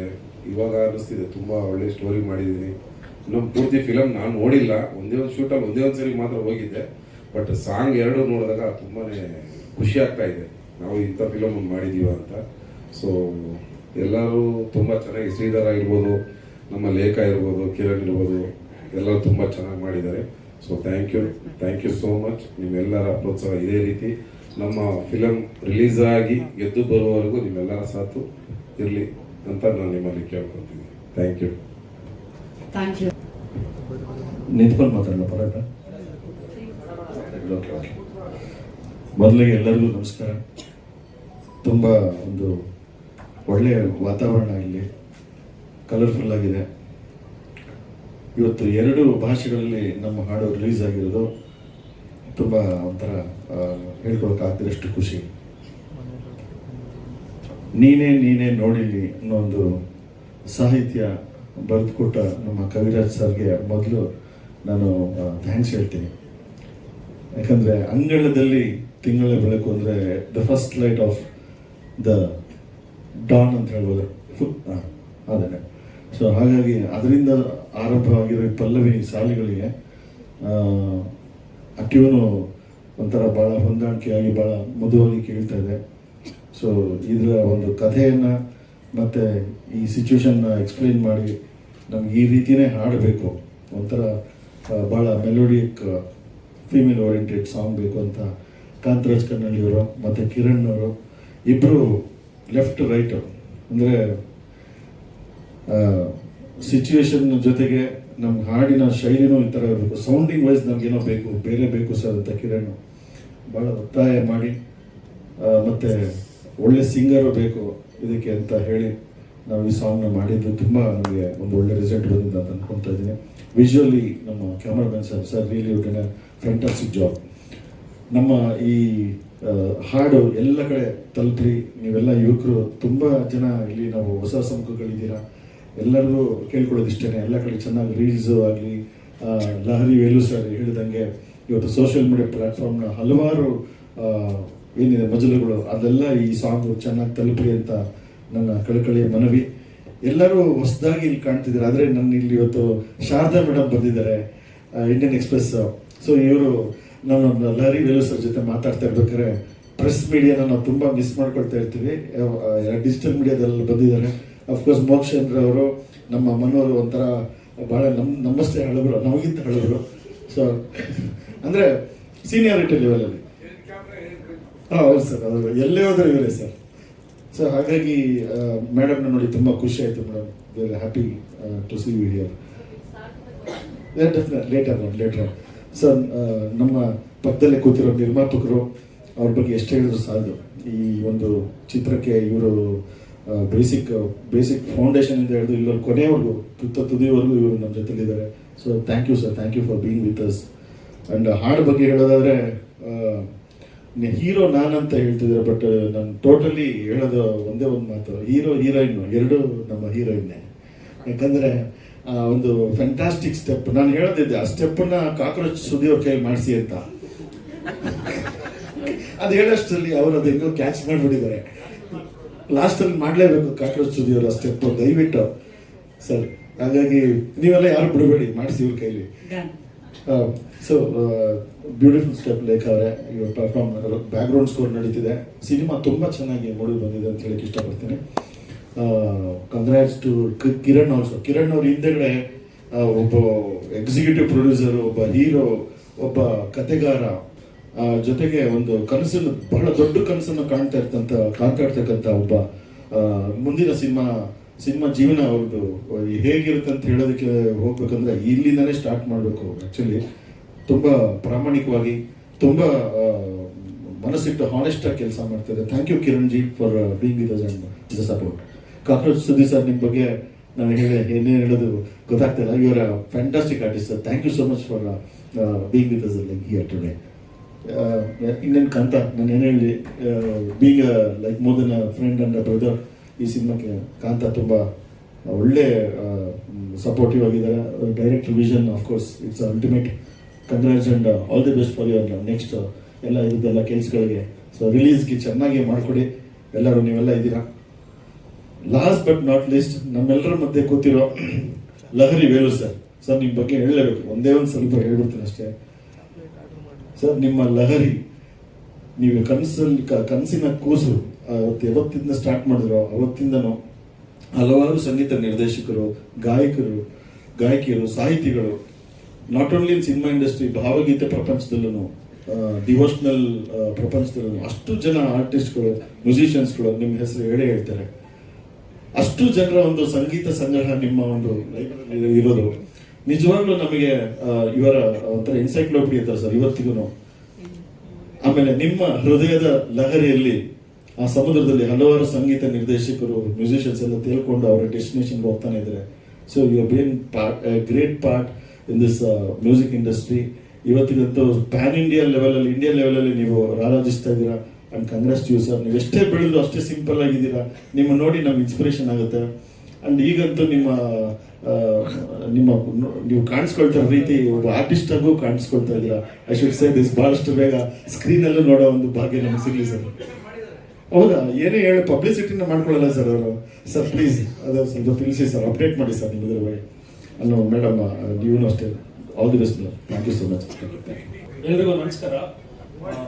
ಇವಾಗ ಅನ್ನಿಸ್ತಿದೆ ತುಂಬ ಒಳ್ಳೆ ಸ್ಟೋರಿ ಮಾಡಿದ್ದೀನಿ. ಇನ್ನೊಂದು ಪೂರ್ತಿ ಫಿಲಮ್ ನಾನು ನೋಡಿಲ್ಲ, ಒಂದೇ ಒಂದು ಶೂಟಲ್ಲಿ ಒಂದೇ ಒಂದು ಸರಿ ಮಾತ್ರ ಹೋಗಿದ್ದೆ. ಬಟ್ ಸಾಂಗ್ 2 ನೋಡಿದಾಗ ತುಂಬಾ ಖುಷಿ ಆಗ್ತಾ ಇದೆ, ನಾವು ಇಂಥ ಫಿಲಮ್ ಒಂದು ಮಾಡಿದ್ದೀವ ಅಂತ. ಸೊ ಎಲ್ಲರೂ ತುಂಬ ಚೆನ್ನಾಗಿ, ಶ್ರೀಧರ್ ಆಗಿರ್ಬೋದು, ನಮ್ಮ ಲೇಖ ಇರ್ಬೋದು, ಕಿರಣ್ ಇರ್ಬೋದು, ಎಲ್ಲರೂ ತುಂಬ ಚೆನ್ನಾಗಿ ಮಾಡಿದ್ದಾರೆ. So thank you so much. ನಿಮ್ಮೆಲ್ಲರ ಪ್ರೋತ್ಸಾಹ ಇದೇ ರೀತಿ ನಮ್ಮ ಫಿಲಮ್ ರಿಲೀಸ್ ಆಗಿ ಗೆದ್ದು ಬರುವವರೆಗೂ ನಿಮ್ಮೆಲ್ಲರ ಸಾಥು ಇರಲಿ ಅಂತ ನಾನು ನಿಮ್ಮಲ್ಲಿ ಕೇಳ್ಕೊತೀನಿ. Thank you. ನಿಂತ್ಕೊಂಡು ಮಾತಾಡೋಣ ಪರಾಟ. ಓಕೆ. ಮೊದಲಿಗೆ ಎಲ್ಲರಿಗೂ ನಮಸ್ಕಾರ. ತುಂಬ ಒಂದು ಒಳ್ಳೆಯ ವಾತಾವರಣ ಇಲ್ಲಿ, ಕಲರ್ಫುಲ್ ಆಗಿದೆ. ಇವತ್ತು 2 ಭಾಷೆಗಳಲ್ಲಿ ನಮ್ಮ ಹಾಡು ರಿಲೀಸ್ ಆಗಿರೋದು ತುಂಬ ಒಂಥರ ಹೇಳ್ಕೊಳಕ್ಕಾಗ್ತಿರಷ್ಟು ಖುಷಿ. ನೀನೇ ನೀನೇ ನೋಡಿಲಿ ಅನ್ನೋ ಒಂದು ಸಾಹಿತ್ಯ ಬರೆದುಕೊಟ್ಟ ನಮ್ಮ ಕವಿರಾಜ್ ಸರ್ಗೆ ಮೊದಲು ನಾನು ಥ್ಯಾಂಕ್ಸ್ ಹೇಳ್ತೀನಿ. ಯಾಕಂದರೆ ಅಂಗಳದಲ್ಲಿ ತಿಂಗಳ ಬೆಳಕು ಅಂದರೆ the first light off the Don ಅಂತ ಹೇಳ್ಬೋದು. ಅದೇ ಸೊ ಹಾಗಾಗಿ ಅದರಿಂದ ಆರಂಭವಾಗಿರೋ ಈ ಪಲ್ಲವಿ ಸಾಲಿಗಳಿಗೆ ಆ ಟ್ಯೂನು ಒಂಥರ ಭಾಳ ಹೊಂದಾಣಿಕೆಯಾಗಿ ಭಾಳ ಮಧುವಾಗಿ ಕೇಳ್ತಾ ಇದೆ. ಸೊ ಇದರ ಒಂದು ಕಥೆಯನ್ನು ಮತ್ತು ಈ ಸಿಚುವೇಶನ್ನ ಎಕ್ಸ್ಪ್ಲೇನ್ ಮಾಡಿ ನಮ್ಗೆ ಈ ರೀತಿಯೇ ಹಾಡಬೇಕು, ಒಂಥರ ಭಾಳ ಮೆಲೋಡಿಯಕ್ ಫೀಮೇಲ್ ಓರಿಯೆಂಟೆಡ್ ಸಾಂಗ್ ಬೇಕು ಅಂತ ಕಾಂತರಾಜ್ ಕನ್ನಡಿಯವರು ಮತ್ತು ಕಿರಣ್ ಅವರು ಇಬ್ಬರು ಲೆಫ್ಟ್ ರೈಟ್ ಅಂದರೆ ಸಿಚುವೇಶನ್ ಜೊತೆಗೆ ನಮ್ಮ ಹಾಡಿನ ಶೈಲಿನೂ ಈ ಥರ ಇರಬೇಕು, ಸೌಂಡಿಂಗ್ ವೈಸ್ ನಮಗೇನೋ ಬೇಕು, ಬೇರೆ ಬೇಕು ಸರ್ ಅಂತ ಕಿರಣ್ ಭಾಳ ಒತ್ತಾಯ ಮಾಡಿ ಮತ್ತು ಒಳ್ಳೆ ಸಿಂಗರು ಬೇಕು ಇದಕ್ಕೆ ಅಂತ ಹೇಳಿ ನಾವು ಈ ಸಾಂಗ್ನ ಮಾಡಿದ್ದು ತುಂಬ ನಮಗೆ ಒಂದು ಒಳ್ಳೆ ರಿಸಲ್ಟ್ ಬಂದಿದೆ ಅಂತ ಅಂದ್ಕೊಳ್ತಾ ಇದ್ದೀನಿ. ವಿಜುವಲಿ ನಮ್ಮ cameraman sir really you did a fantastic job. ನಮ್ಮ ಈ ಹಾಡು ಎಲ್ಲ ಕಡೆ ತಲುಪಿ ನೀವೆಲ್ಲ ಯುವಕರು ತುಂಬ ಜನ ಇಲ್ಲಿ ನಾವು ಹೊಸ ಸಮುಖಗಳಿದ್ದೀರಾ, ಎಲ್ಲರಿಗೂ ಕೇಳ್ಕೊಳ್ಳೋದು ಇಷ್ಟೇ, ಎಲ್ಲ ಕಡೆ ಚೆನ್ನಾಗಿ ರೀಲ್ಸು ಆಗಲಿ, ಲಹರಿ ವೇಲು ಸರ್ ಹೇಳಿದಂಗೆ ಇವತ್ತು ಸೋಷಿಯಲ್ ಮೀಡಿಯಾ ಪ್ಲ್ಯಾಟ್ಫಾರ್ಮ್ನ ಹಲವಾರು ಏನಿದೆ ಮಜಲುಗಳು ಅದೆಲ್ಲ ಈ ಸಾಂಗು ಚೆನ್ನಾಗಿ ತಲುಪಲಿ ಅಂತ ನನ್ನ ಕಳಕಳಿಯ ಮನವಿ. ಎಲ್ಲರೂ ಹೊಸದಾಗಿ ಇಲ್ಲಿ ಕಾಣ್ತಿದ್ದಾರೆ, ಆದರೆ ನನ್ನ ಇಲ್ಲಿ ಇವತ್ತು ಶಾರದಾ ಮೇಡಮ್ ಬಂದಿದ್ದಾರೆ ಇಂಡಿಯನ್ ಎಕ್ಸ್ಪ್ರೆಸ್. ಸೊ ಇವರು ನಮ್ಮ ಲಹರಿ ವೇಲು ಸರ್ ಜೊತೆ ಮಾತಾಡ್ತಾ ಇರ್ಬೇಕಾದ್ರೆ ಪ್ರೆಸ್ ಮೀಡಿಯಾನ ನಾವು ತುಂಬ ಮಿಸ್ ಮಾಡ್ಕೊಳ್ತಾ ಇರ್ತೀವಿ, ಡಿಜಿಟಲ್ ಮೀಡಿಯಾದಲ್ಲಿ ಬಂದಿದ್ದಾರೆ. ಅಫ್ಕೋರ್ಸ್ ಮೋಕ್ಷೇಂದ್ರ ಅವರು ನಮ್ಮ ಮನೋರು ಒಂಥರ ಭಾಳ ನಮ್ಮಷ್ಟೇ ಹಳಬರು, ನಮಗಿಂತ ಹಳಬರು. ಸೊ ಅಂದರೆ ಸೀನಿಯಾರಿಟಿ ಲೆವೆಲಲ್ಲಿ ಹೌದು ಸರ್, ಅದು ಎಲ್ಲೇ ಹೋದರೂ ಇವರೇ ಸರ್. ಸೊ ಹಾಗಾಗಿ ಮೇಡಮ್ನ ನೋಡಿ ತುಂಬ ಖುಷಿ ಆಯಿತು madam, we are happy to see you here. Definite later sir. ನಮ್ಮ ಪಕ್ಕದಲ್ಲೇ ಕೂತಿರೋ ನಿರ್ಮಾಪಕರು ಅವ್ರ ಬಗ್ಗೆ ಎಷ್ಟು ಹೇಳಿದ್ರು ಸಾಲದು. ಈ ಒಂದು ಚಿತ್ರಕ್ಕೆ ಇವರು ಬೇಸಿಕ್ ಫೌಂಡೇಶನಿಂದ ಹಿಡಿದು ಇಲ್ಲರ ಕೊನೆಯವರೆಗೂ ತುದಿವರೆಗೂ ಇವರು ನಮ್ಮ ಜೊತೆಲಿದ್ದಾರೆ. So thank you sir, thank you for being with us. And ಹಾಡು ಬಗ್ಗೆ ಹೇಳೋದಾದರೆ ಹೀರೋ ನಾನಂತ ಹೇಳ್ತಿದ್ದಾರೆ, ಬಟ್ ನಾನು ಟೋಟಲಿ ಹೇಳೋದು ಒಂದೇ ಒಂದು ಮಾತು, ಹೀರೋಯಿನ್ನು ಎರಡೂ ನಮ್ಮ ಹೀರೋಯಿನ್ನೇ. ಯಾಕಂದರೆ ಒಂದು ಫ್ಯಾಂಟಾಸ್ಟಿಕ್ ಸ್ಟೆಪ್ ನಾನು ಹೇಳೋದಿದ್ದೆ, ಆ ಸ್ಟೆಪ್ಪನ್ನು ಕಾಕ್ರೋಚ್ ಸುದಿಯವ್ರ ಕೈ ಮಾಡಿಸಿ ಅಂತ. ಅದು ಹೇಳೋಷ್ಟರಲ್ಲಿ ಅವರು ಅದು ಹೆಂಗೋ ಕ್ಯಾಚ್ ಮಾಡಿಬಿಟ್ಟಿದ್ದಾರೆ. ಲಾಸ್ಟಲ್ಲಿ ಮಾಡಲೇಬೇಕು ಕಾಕ್ರೋಚ್ ಸುದಿಯವ್ರ ಸ್ಟೆಪ್, ದಯವಿಟ್ಟು ಸರ್. ಹಾಗಾಗಿ ನೀವೆಲ್ಲ ಯಾರು ಬಿಡಬೇಡಿ, ಮಾಡಿಸಿ ಇವ್ರ ಕೈಲಿ. ಸೊ ಬ್ಯೂಟಿಫುಲ್ ಸ್ಟೆಪ್ ಲೇಖ ಅವರೇ, ಇವಾಗ ಪರ್ಫಾರ್ಮ್ ಬ್ಯಾಕ್ಗ್ರೌಂಡ್ ಸ್ಕೋರ್ ನಡೀತಿದೆ. ಸಿನಿಮಾ ತುಂಬ ಚೆನ್ನಾಗಿ ಮೂಡಿ ಬಂದಿದೆ ಅಂತ ಹೇಳಕ್ಕೆ ಇಷ್ಟಪಡ್ತೀನಿ. Congrats to Kiran also. Kiran ಅವ್ರ ಹಿಂದೆಗಡೆ ಒಬ್ಬ ಎಕ್ಸಿಕ್ಯೂಟಿವ್ ಪ್ರೊಡ್ಯೂಸರು, ಒಬ್ಬ ಹೀರೋ, ಒಬ್ಬ ಕತೆಗಾರ, ಜೊತೆಗೆ ಒಂದು ಕನಸನ್ನು, ಬಹಳ ದೊಡ್ಡ ಕನಸನ್ನು ಕಾಣ್ತಾ ಒಬ್ಬ ಮುಂದಿನ ಸಿನಿಮಾ ಜೀವನ ಅವ್ರದ್ದು ಹೇಗಿರುತ್ತೆ ಅಂತ ಹೇಳೋದಕ್ಕೆ ಹೋಗ್ಬೇಕಂದ್ರೆ ಇಲ್ಲಿಂದನೇ ಸ್ಟಾರ್ಟ್ ಮಾಡಬೇಕು. ಆ್ಯಕ್ಚುಲಿ ತುಂಬ ಪ್ರಾಮಾಣಿಕವಾಗಿ, ತುಂಬ ಮನಸ್ಸಿಟ್ಟು ಹಾನೆಸ್ಟಾಗಿ ಕೆಲಸ ಮಾಡ್ತಾರೆ. Thank you Kiran ji for being with us and the support. Cockroach Sudhi sir, ನಿಮ್ಮ ಬಗ್ಗೆ ನಾನು ಏನೇನು ಹೇಳೋದು ಗೊತ್ತಾಗ್ತಿಲ್ಲ. You are a fantastic artist sir. Thank you so much for being with us like here today. ಇನ್ನೇನು ಕಾಂತ, ನಾನು ಏನು ಹೇಳಿ, being like more then a friend and a brother, ಈ ಸಿನಿಮಾಕ್ಕೆ ಕಾಂತ ತುಂಬ ಒಳ್ಳೆ ಸಪೋರ್ಟಿವ್ ಆಗಿದ್ದಾರೆ. Direct vision of course it's ultimate. Congrats and all the best for your next ಎಲ್ಲ ಇರೋದೆಲ್ಲ ಕೆಲಸಗಳಿಗೆ. ಸೊ ರಿಲೀಸ್ಗೆ ಚೆನ್ನಾಗಿ ಮಾಡಿಕೊಡಿ, ಎಲ್ಲರೂ ನೀವೆಲ್ಲ ಇದ್ದೀರಾ. ಲಾಸ್ಟ್ ಬಟ್ ನಾಟ್ ಲೀಸ್ಟ್, ನಮ್ಮೆಲ್ಲರ ಮಧ್ಯೆ ಕೂತಿರೋ ಲಹರಿ ವೇಲು ಸರ್. ಸರ್ ನಿಮ್ಮ ಬಗ್ಗೆ ಹೇಳಲೇಬೇಕು, ಒಂದೇ ಒಂದು ಸ್ವಲ್ಪ ಹೇಳ್ಬಿಡ್ತೀನಿ ಅಷ್ಟೇ ಸರ್. ನಿಮ್ಮ ಲಹರಿ, ನೀವು ಕನಸಿನ ಕೂಸು ಯಾವತ್ತಿಂದ ಸ್ಟಾರ್ಟ್ ಮಾಡಿದ್ರು ಅವತ್ತಿಂದನೂ ಹಲವಾರು ಸಂಗೀತ ನಿರ್ದೇಶಕರು, ಗಾಯಕಿಯರು, ಸಾಹಿತಿಗಳು, not only in cinema industry, ಭಾವಗೀತೆ ಪ್ರಪಂಚದಲ್ಲೂ, ಡಿವೋಷನಲ್ ಪ್ರಪಂಚದಲ್ಲೂ ಅಷ್ಟು ಜನ ಆರ್ಟಿಸ್ಟ್ಗಳು, ಮ್ಯೂಸಿಷಿಯನ್ಸ್ಗಳು ನಿಮ್ಮ ಹೆಸರು ಹೇಳ್ತಾರೆ. ಅಷ್ಟು ಜನರ ಒಂದು ಸಂಗೀತ ಸಂಗ್ರಹ ನಿಮ್ಮ ಒಂದು ಲೈಬ್ರರಿ ಇರೋದು ನಿಜವಾಗ್ಲೂ ನಮಗೆ ಇವರ ಒಂಥರ ಎನ್ಸೈಕ್ಲೋಪೀಡಿಯಾ ಇದ್ದಾರೆ ಸರ್ ಇವತ್ತಿಗೂ. ಆಮೇಲೆ ನಿಮ್ಮ ಹೃದಯದ ಲಹರಿಯಲ್ಲಿ ಆ ಸಮುದ್ರದಲ್ಲಿ ಹಲವಾರು ಸಂಗೀತ ನಿರ್ದೇಶಕರು, ಮ್ಯೂಸಿಷಿಯನ್ಸ್ ಎಲ್ಲ ತೇಳ್ಕೊಂಡು ಅವರ ಡೆಸ್ಟಿನೇಷನ್ಗೆ ಹೋಗ್ತಾನೆ ಇದ್ದಾರೆ. So you are been great part in this music industry. ಇವತ್ತಿಗಂತೂ ಪ್ಯಾನ್ ಇಂಡಿಯನ್ ಲೆವೆಲಲ್ಲಿ ನೀವು ರಾರಾಜಿಸ್ತಾ ಇದ್ದೀರಾ. And congrats you sir. ನೀವು ಎಷ್ಟೇ ಬೆಳೆದ್ರು ಅಷ್ಟೇ ಸಿಂಪಲ್ ಆಗಿದ್ದೀರಾ. ನಿಮ್ಮ ನೋಡಿ ನಮ್ಗೆ ಇನ್ಸ್ಪಿರೇಷನ್ ಆಗುತ್ತೆ. ಆ್ಯಂಡ್ ಈಗಂತೂ ನಿಮ್ಮ ನೀವು ಕಾಣಿಸ್ಕೊಳ್ತಾ ರೀತಿ ಒಬ್ಬ ಆರ್ಟಿಸ್ಟ್ ಆಗು ಕಾಣಿಸ್ಕೊಳ್ತಾ ಇದ್ದೀರಾ. I should say this. ಬಹಳಷ್ಟು ಬೇಗ ಸ್ಕ್ರೀನಲ್ಲೂ ನೋಡೋ ಒಂದು ಭಾಗ್ಯ ನಮ್ಗೆ ಸಿಗಲಿ ಸರ್. ಹೌದಾ, ಏನೇ ಹೇಳಿ ಪಬ್ಲಿಸಿಟಿನ ಮಾಡ್ಕೊಳ್ಳಲ್ಲ ಸರ್ ಅವರು. ಸರ್ ಪ್ಲೀಸ್ ಅದು ಸ್ವಲ್ಪ ತಿಳಿಸಿ ಸರ್, ಅಪ್ಡೇಟ್ ಮಾಡಿ ಸರ್ ನಿಮ್ಮದ್ರ ಬಗ್ಗೆ. ಅನ್ನು ಮೇಡಮ್ ನೀವು ಅಷ್ಟೇ. All the best. Thank you so much. ಎಲ್ರಿಗೂ ನಮಸ್ಕಾರ.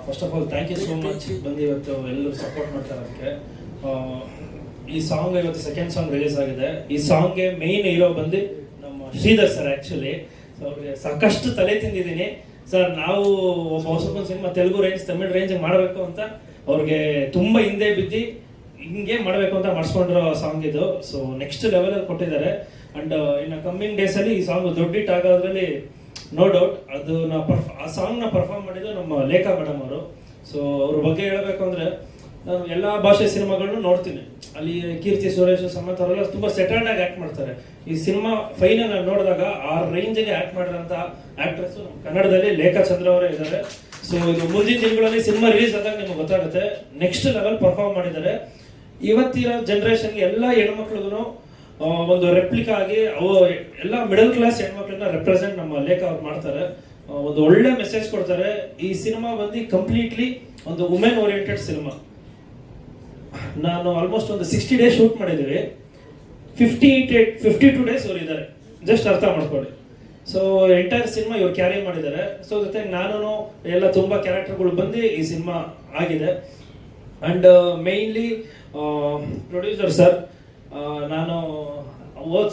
First of all thank you so much ಬಂದು ಇವತ್ತು ಎಲ್ಲರೂ ಸಪೋರ್ಟ್ ಮಾಡ್ತಾರೆ ಅದಕ್ಕೆ. ಈ ಸಾಂಗ್ ಇವತ್ತು ಸೆಕೆಂಡ್ ಸಾಂಗ್ ರಿಲೀಸ್ ಆಗಿದೆ. ಈ ಸಾಂಗ್ಗೆ ಮೇನ್ ಹೀರೋ ಬಂದು ನಮ್ಮ ಶ್ರೀಧರ್ ಸರ್. ಆ್ಯಕ್ಚುಲಿ ಅವ್ರಿಗೆ ಸಾಕಷ್ಟು ತಲೆ ತಿಂದಿದ್ದೀನಿ ಸರ್. ನಾವು ಒಬ್ಬ ಹೊಸಬ cinema Telugu range Tamil range ಮಾಡಬೇಕು ಅಂತ ಅವ್ರಿಗೆ ತುಂಬ ಹಿಂದೆ ಬಿದ್ದು ಹಿಂಗೆ ಮಾಡಬೇಕು ಅಂತ ಮಾಡಿಸ್ಕೊಂಡಿರೋ ಸಾಂಗ್ ಇದು. ಸೊ ನೆಕ್ಸ್ಟ್ ಲೆವೆಲಲ್ಲಿ ಕೊಟ್ಟಿದ್ದಾರೆ. ಆ್ಯಂಡ್ ಇನ್ನು ಕಮ್ಮಿಂಗ್ ಡೇಸಲ್ಲಿ ಈ ಸಾಂಗ್ ದೊಡ್ಡ ಹಿಟ್ ಆಗೋದ್ರಲ್ಲಿ ನೋ ಡೌಟ್. ಅದು ಆ ಸಾಂಗ್ನ ಪರ್ಫಾರ್ಮ್ ಮಾಡಿದ್ದು ನಮ್ಮ ಲೇಖಾ ಮೇಡಮ್ ಅವರು. ಸೊ ಅವ್ರ ಬಗ್ಗೆ ಹೇಳಬೇಕು ಅಂದರೆ, ನಾನು ಎಲ್ಲ ಭಾಷೆ ಸಿನಿಮಾಗಳನ್ನು ನೋಡ್ತೀನಿ. ಅಲ್ಲಿ ಕೀರ್ತಿ ಸುರೇಶ್ ಸಮಂತ್ ಅವರೆಲ್ಲ ತುಂಬ ಸೆಟಲ್ಡ್ ಆಗಿ ಆ್ಯಕ್ಟ್ ಮಾಡ್ತಾರೆ. ಈ ಸಿನಿಮಾ ಫೈನಲ್ ನೋಡಿದಾಗ ಆ ರೇಂಜ್ಗೆ ಆ್ಯಕ್ಟ್ ಮಾಡಿರೋಂಥ ಆ್ಯಕ್ಟ್ರೆಸ್ ನಮ್ಮ ಕನ್ನಡದಲ್ಲಿ ಲೇಖಾ ಚಂದ್ರ ಅವರೇ ಇದ್ದಾರೆ. ಸೊ ಇದು ಮುಂದಿನ ದಿನಗಳಲ್ಲಿ ಸಿನಿಮಾ ರಿಲೀಸ್ ಆದಾಗ ನಿಮಗೆ ಗೊತ್ತಾಗುತ್ತೆ. ನೆಕ್ಸ್ಟ್ ಲೆವೆಲ್ ಪರ್ಫಾರ್ಮ್ ಮಾಡಿದ್ದಾರೆ. ಇವತ್ತಿನ ಜನ್ರೇಷನ್ಗೆ ಎಲ್ಲ ಹೆಣ್ಮಕ್ಳಿಗೂ ಒಂದು ರೆಪ್ಲಿಕಾ ಆಗಿ ಎಲ್ಲ ಮಿಡಲ್ ಕ್ಲಾಸ್ ಹೆಣ್ಮಕ್ಳನ್ನ ರೆಪ್ರೆಸೆಂಟ್ ನಮ್ಮ ಲೇಖ ಅವ್ರು ಮಾಡ್ತಾರೆ. ಒಂದು ಒಳ್ಳೆ ಮೆಸೇಜ್ ಕೊಡ್ತಾರೆ. ಈ ಸಿನಿಮಾ ಬಂದು ಕಂಪ್ಲೀಟ್ಲಿ ಒಂದು ವುಮೆನ್ ಓರಿಯೆಂಟೆಡ್ ಸಿನಿಮಾ. ನಾನು ಆಲ್ಮೋಸ್ಟ್ ಒಂದು 60 ಡೇಸ್ ಶೂಟ್ ಮಾಡಿದ್ದೀವಿ. 52 ಡೇಸ್ ಅವ್ರು ಇದ್ದಾರೆ. ಜಸ್ಟ್ ಅರ್ಥ ಮಾಡ್ಕೊಳ್ಳಿ. ಸೊ ಎಂಟೈರ್ ಸಿನಿಮಾ ಇವ್ರು ಕ್ಯಾರಿ ಮಾಡಿದ್ದಾರೆ. ಸೊ ಜೊತೆ ನಾನು ಎಲ್ಲ ತುಂಬ ಕ್ಯಾರೆಕ್ಟರ್ಗಳು ಬಂದು ಈ ಸಿನಿಮಾ ಆಗಿದೆ. ಆ್ಯಂಡ್ ಮೇಯ್ನ್ಲಿ ಪ್ರೊಡ್ಯೂಸರ್ ಸರ್, ನಾನು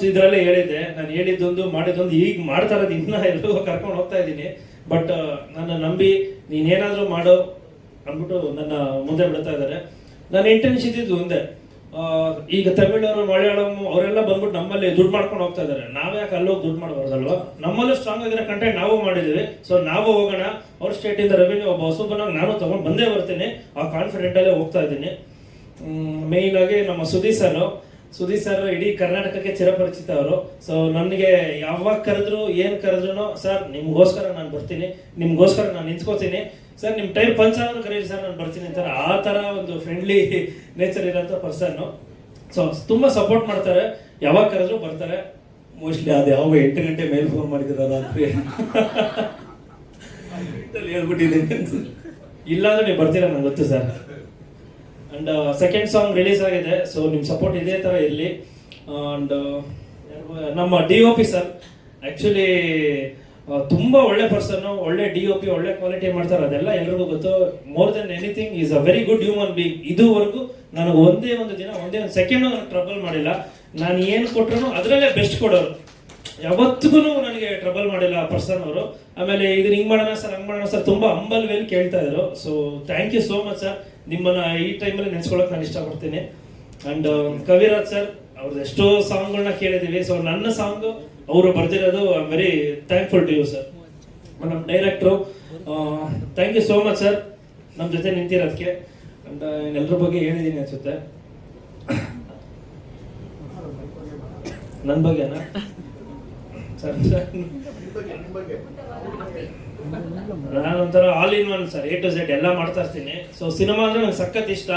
ಇದರಲ್ಲೇ ಹೇಳಿದ್ದೆ, ನಾನು ಹೇಳಿದ್ದೊಂದು ಮಾಡಿದ್ದೊಂದು ಈಗ ಮಾಡ್ತಾ ಇರೋದು ಇನ್ನೂ ಎಲ್ರಿಗೂ ಕರ್ಕೊಂಡು ಹೋಗ್ತಾ ಇದ್ದೀನಿ. ಬಟ್ ನನ್ನ ನಂಬಿ ನೀನೇನಾದರೂ ಮಾಡೋ ಅಂದ್ಬಿಟ್ಟು ನನ್ನ ಮುಂದೆ ಬಿಡ್ತಾ ಇದ್ದಾರೆ. ನನ್ನ ಇಂಟೆನ್ಷನ್ ಇದ್ದಿದ್ದು ಒಂದೇ, ಈಗ ತಮಿಳವರು ಮಲಯಾಳಂ ಅವರೆಲ್ಲ ಬಂದ್ಬಿಟ್ಟು ನಮ್ಮಲ್ಲಿ ದುಡ್ಡು ಮಾಡ್ಕೊಂಡು ಹೋಗ್ತಾ ಇದ್ದಾರೆ. ನಾವೇ ಯಾಕೆ ಅಲ್ಲೋಗಿ ದುಡ್ಡು ಮಾಡಬಾರ್ದಲ್ವಾ? ನಮ್ಮಲ್ಲೂ ಸ್ಟ್ರಾಂಗ್ ಆಗಿರೋ ಕಂಟೆಂಟ್ ನಾವು ಮಾಡಿದ್ದೀವಿ. ಸೊ ನಾವು ಹೋಗೋಣ. ಅವ್ರ ಸ್ಟೇಟಿಂದ ರೆವಿನ್ಯೂ ಒಬ್ಬ ಹೊಸಬನಾಗಿ ನಾನು ತೊಗೊಂಡು ಬಂದೇ ಬರ್ತೀನಿ. ಆ ಕಾನ್ಫಿಡೆಂಟಲ್ಲೇ ಹೋಗ್ತಾ ಇದ್ದೀನಿ. ಮೇಯ್ನ್ ಆಗಿ ನಮ್ಮ ಸುದೀಪ್ ಸರ್ ಇಡೀ ಕರ್ನಾಟಕಕ್ಕೆ ಚಿರಪರಿಚಿತ ಅವರು. ಸೊ ನನಗೆ ಯಾವಾಗ ಕರೆದ್ರು ಏನು ಕರೆದ್ರು, ಸರ್ ನಿಮ್ಗೋಸ್ಕರ ನಾನು ಬರ್ತೀನಿ, ನಿಮ್ಗೋಸ್ಕರ ನಾನು ನಿಂತ್ಕೋತೀನಿ ಸರ್, ನಿಮ್ಮ ಟೈರ್ ಪಂಚ್ ಆದ್ರೂ ಕರೀರಿ ಸರ್, ನಾನು ಬರ್ತೀನಿ ಅಂತಾರೆ. ಆ ಥರ ಒಂದು ಫ್ರೆಂಡ್ಲಿ ನೇಚರ್ ಇರೋಂಥ ಪರ್ಸನ್ನು. ಸೊ ತುಂಬ ಸಪೋರ್ಟ್ ಮಾಡ್ತಾರೆ. ಯಾವಾಗ ಕರೆದ್ರು ಬರ್ತಾರೆ. ಮೋಸ್ಟ್ಲಿ ಅದು ಯಾವಾಗ 8 ಗಂಟೆ ಮೇಲೆ ಫೋನ್ ಮಾಡಿದಾರ ರಾತ್ರಿ ಹೇಳ್ಬಿಟ್ಟಿದ್ದೀನಿ. ಇಲ್ಲಾಂದ್ರೆ ನೀವು ಬರ್ತೀರಾ ನಂಗೆ ಗೊತ್ತು sir. And second song release ಆಗಿದೆ. ಸೊ ನಿಮ್ಮ ಸಪೋರ್ಟ್ ಇದೇ ಥರ ಇರಲಿ. ಅಂಡ್ ನಮ್ಮ DOP ಸರ್ ಆ್ಯಕ್ಚುಲಿ ತುಂಬ ಒಳ್ಳೆ ಪರ್ಸನ್ನು, ಒಳ್ಳೆ DOP, ಒಳ್ಳೆ ಕ್ವಾಲಿಟಿ ಮಾಡ್ತಾರೆ. ಅದೆಲ್ಲ ಎಲ್ರಿಗೂ ಗೊತ್ತು. More than anything is a very good human being. ಇದುವರೆಗೂ ನನಗೆ ಒಂದೇ ಒಂದು ಸೆಕೆಂಡು ನನಗೆ ಟ್ರಬಲ್ ಮಾಡಿಲ್ಲ. ನಾನು ಏನು ಕೊಟ್ಟರು ಅದರಲ್ಲೇ ಬೆಸ್ಟ್ ಕೊಡೋರು. ಯಾವತ್ತಿಗೂ ನನಗೆ ಟ್ರಬಲ್ ಮಾಡಿಲ್ಲ ಆ ಪರ್ಸನ್ ಅವರು. ಆಮೇಲೆ ಇದನ್ನ ಹಿಂಗೆ ಮಾಡೋಣ ಸರ್, ಹಂಗೆ ಮಾಡೋಣ ಸರ್, ತುಂಬ ಹಂಬಲ್ ವೇಲ್ ಕೇಳ್ತಾ ಇದ್ರು. So thank you so much sir. ನಿಮ್ಮನ್ನು ಈ ಟೈಮಲ್ಲಿ ನೆನೆಸ್ಕೊಳ್ಳೋಕೆ ನಾನು ಇಷ್ಟಪಡ್ತೀನಿ. ಆ್ಯಂಡ್ ಕವಿರಾಜ್ ಸರ್ ಅವ್ರದ್ದು ಎಷ್ಟೋ ಸಾಂಗ್ಗಳನ್ನ ಕೇಳಿದ್ದೀವಿ. ಸೊ ನನ್ನ ಸಾಂಗು ಅವರು ಬರ್ದಿರೋದು I am very thankful to you sir. ನಮ್ಮ director thank you so much sir ನಮ್ಮ ಜೊತೆ ನಿಂತಿರೋದಕ್ಕೆ. ಆ್ಯಂಡ್ ಎಲ್ಲರ ಬಗ್ಗೆ ಹೇಳಿದ್ದೀನಿ ಅನ್ಸುತ್ತೆ. ನನ್ನ ಬಗ್ಗೆನಾ ಸರ್? ನಾನೊಂಥರ all in one sir, A to Z ಎಲ್ಲ ಮಾಡ್ತಾ ಇರ್ತೀನಿ. ಸೊ ಸಿನಿಮಾ ಅಂದ್ರೆ ನಂಗೆ ಸಖತ್ ಇಷ್ಟ.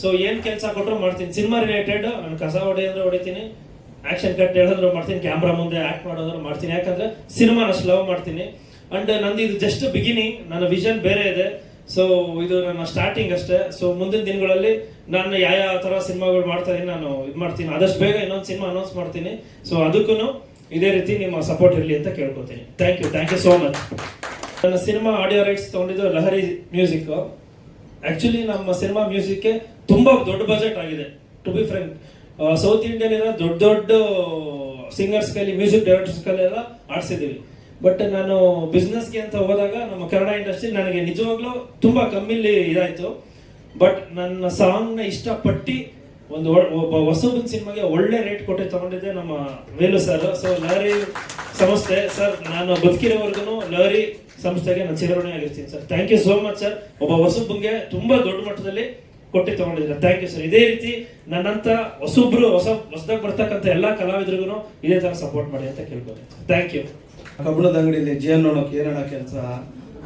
ಸೊ ಏನು ಕೆಲಸ ಕೊಟ್ಟರು ಮಾಡ್ತೀನಿ. ಸಿನಿಮಾ ರಿಲೇಟೆಡ್ ನಾನು ಕಸ ಹೊಡಿ ಅಂದ್ರೆ ಹೊಡಿತೀನಿ, ಆಕ್ಷನ್ ಕಟ್ ಹೇಳಿದ್ರು ಮಾಡ್ತೀನಿ, ಕ್ಯಾಮ್ರಾ ಮುಂದೆ ಆಕ್ಟ್ ಮಾಡೋದ್ರು ಮಾಡ್ತೀನಿ. ಯಾಕಂದ್ರೆ ಸಿನಿಮಾ ಅಷ್ಟು ಲವ್ ಮಾಡ್ತೀನಿ. ಅಂಡ್ ನಂದು ಇದು ಜಸ್ಟ್ ಬಿಗಿನಿಂಗ್. ನನ್ನ ವಿಷನ್ ಬೇರೆ ಇದೆ. ಸೊ ಇದು ನನ್ನ ಸ್ಟಾರ್ಟಿಂಗ್ ಅಷ್ಟೇ. ಸೊ ಮುಂದಿನ ದಿನಗಳಲ್ಲಿ ನಾನು ಯಾವ ಥರ ಸಿನಿಮಾಗಳು ಮಾಡ್ತಾ ಇದ್ದೀನಿ ನಾನು ಇದು ಮಾಡ್ತೀನಿ. ಆದಷ್ಟು ಬೇಗ ಇನ್ನೊಂದು ಸಿನಿಮಾ ಅನೌನ್ಸ್ ಮಾಡ್ತೀನಿ. ಸೊ ಅದಕ್ಕೂ ಇದೇ ರೀತಿ ನಿಮ್ಮ ಸಪೋರ್ಟ್ ಇರಲಿ ಅಂತ ಕೇಳ್ಕೊತೀನಿ. Thank you so much. ನನ್ನ ಸಿನಿಮಾ ಆಡಿಯೋ ರೈಟ್ಸ್ ತೊಗೊಂಡಿದ್ದು ಲಹರಿ ಮ್ಯೂಸಿಕ್. ಆ್ಯಕ್ಚುಲಿ ನಮ್ಮ ಸಿನಿಮಾ ಮ್ಯೂಸಿಕ್ಗೆ ತುಂಬ ದೊಡ್ಡ ಬಜೆಟ್ ಆಗಿದೆ. To be frank, south Indian ಇರೋ ದೊಡ್ಡ ಸಿಂಗರ್ಸ್ ಕೈಲಿ, ಮ್ಯೂಸಿಕ್ ಡೈರೆಕ್ಟರ್ಸ್ ಕೈಲೆಲ್ಲ ಆಡಿಸಿದ್ದೀವಿ. ಬಟ್ ನಾನು ಬಿಸ್ನೆಸ್ಗೆ ಅಂತ ಹೋದಾಗ ನಮ್ಮ ಕನ್ನಡ ಇಂಡಸ್ಟ್ರಿ ನನಗೆ ನಿಜವಾಗ್ಲೂ ತುಂಬ ಕಮ್ಮಿಲಿ ಇದಾಯಿತು. ಬಟ್ ನನ್ನ ಸಾಂಗ್ನ ಇಷ್ಟಪಟ್ಟು ಒಬ್ಬ ಹೊಸಬನ ಸಿನಿಮಾಗೆ ಒಳ್ಳೆ ರೇಟ್ ಕೊಟ್ಟು ತಗೊಂಡಿದ್ದೆ ನಮ್ಮ ವೇಲು ಸರ್. ಸೊ ಲಹರಿ ಸಂಸ್ಥೆ ಸರ್, ನಾನು ಬದುಕಿರೋವರೆಗೂ ಲಹರಿ ಸಂಸ್ಥೆಗೆ ನಾನು ಚಿರಋಣಿ ಆಗಿರ್ತೀನಿ sir. Thank you so much sir. ಒಬ್ಬ ಹೊಸಬಂಗೆ ತುಂಬ ದೊಡ್ಡ ಮಟ್ಟದಲ್ಲಿ ಕೊಟ್ಟು ತಗೊಂಡಿದ್ದಾರೆ. Thank you sir. ಇದೇ ರೀತಿ ನನ್ನಂತ ಹೊಸದಾಗಿ ಬರ್ತಕ್ಕಂಥ ಎಲ್ಲ ಕಲಾವಿದರಿಗೂ ಇದೇ ಥರ ಸಪೋರ್ಟ್ ಮಾಡಿ ಅಂತ ಕೇಳ್ಬೋದು. Thank you. ಕಬ್ಬಣದ ಅಂಗಡಿಯಲ್ಲಿ ಜೇನು ನೋಡೋಕೆ ಏನೋ ಕೆಲಸ,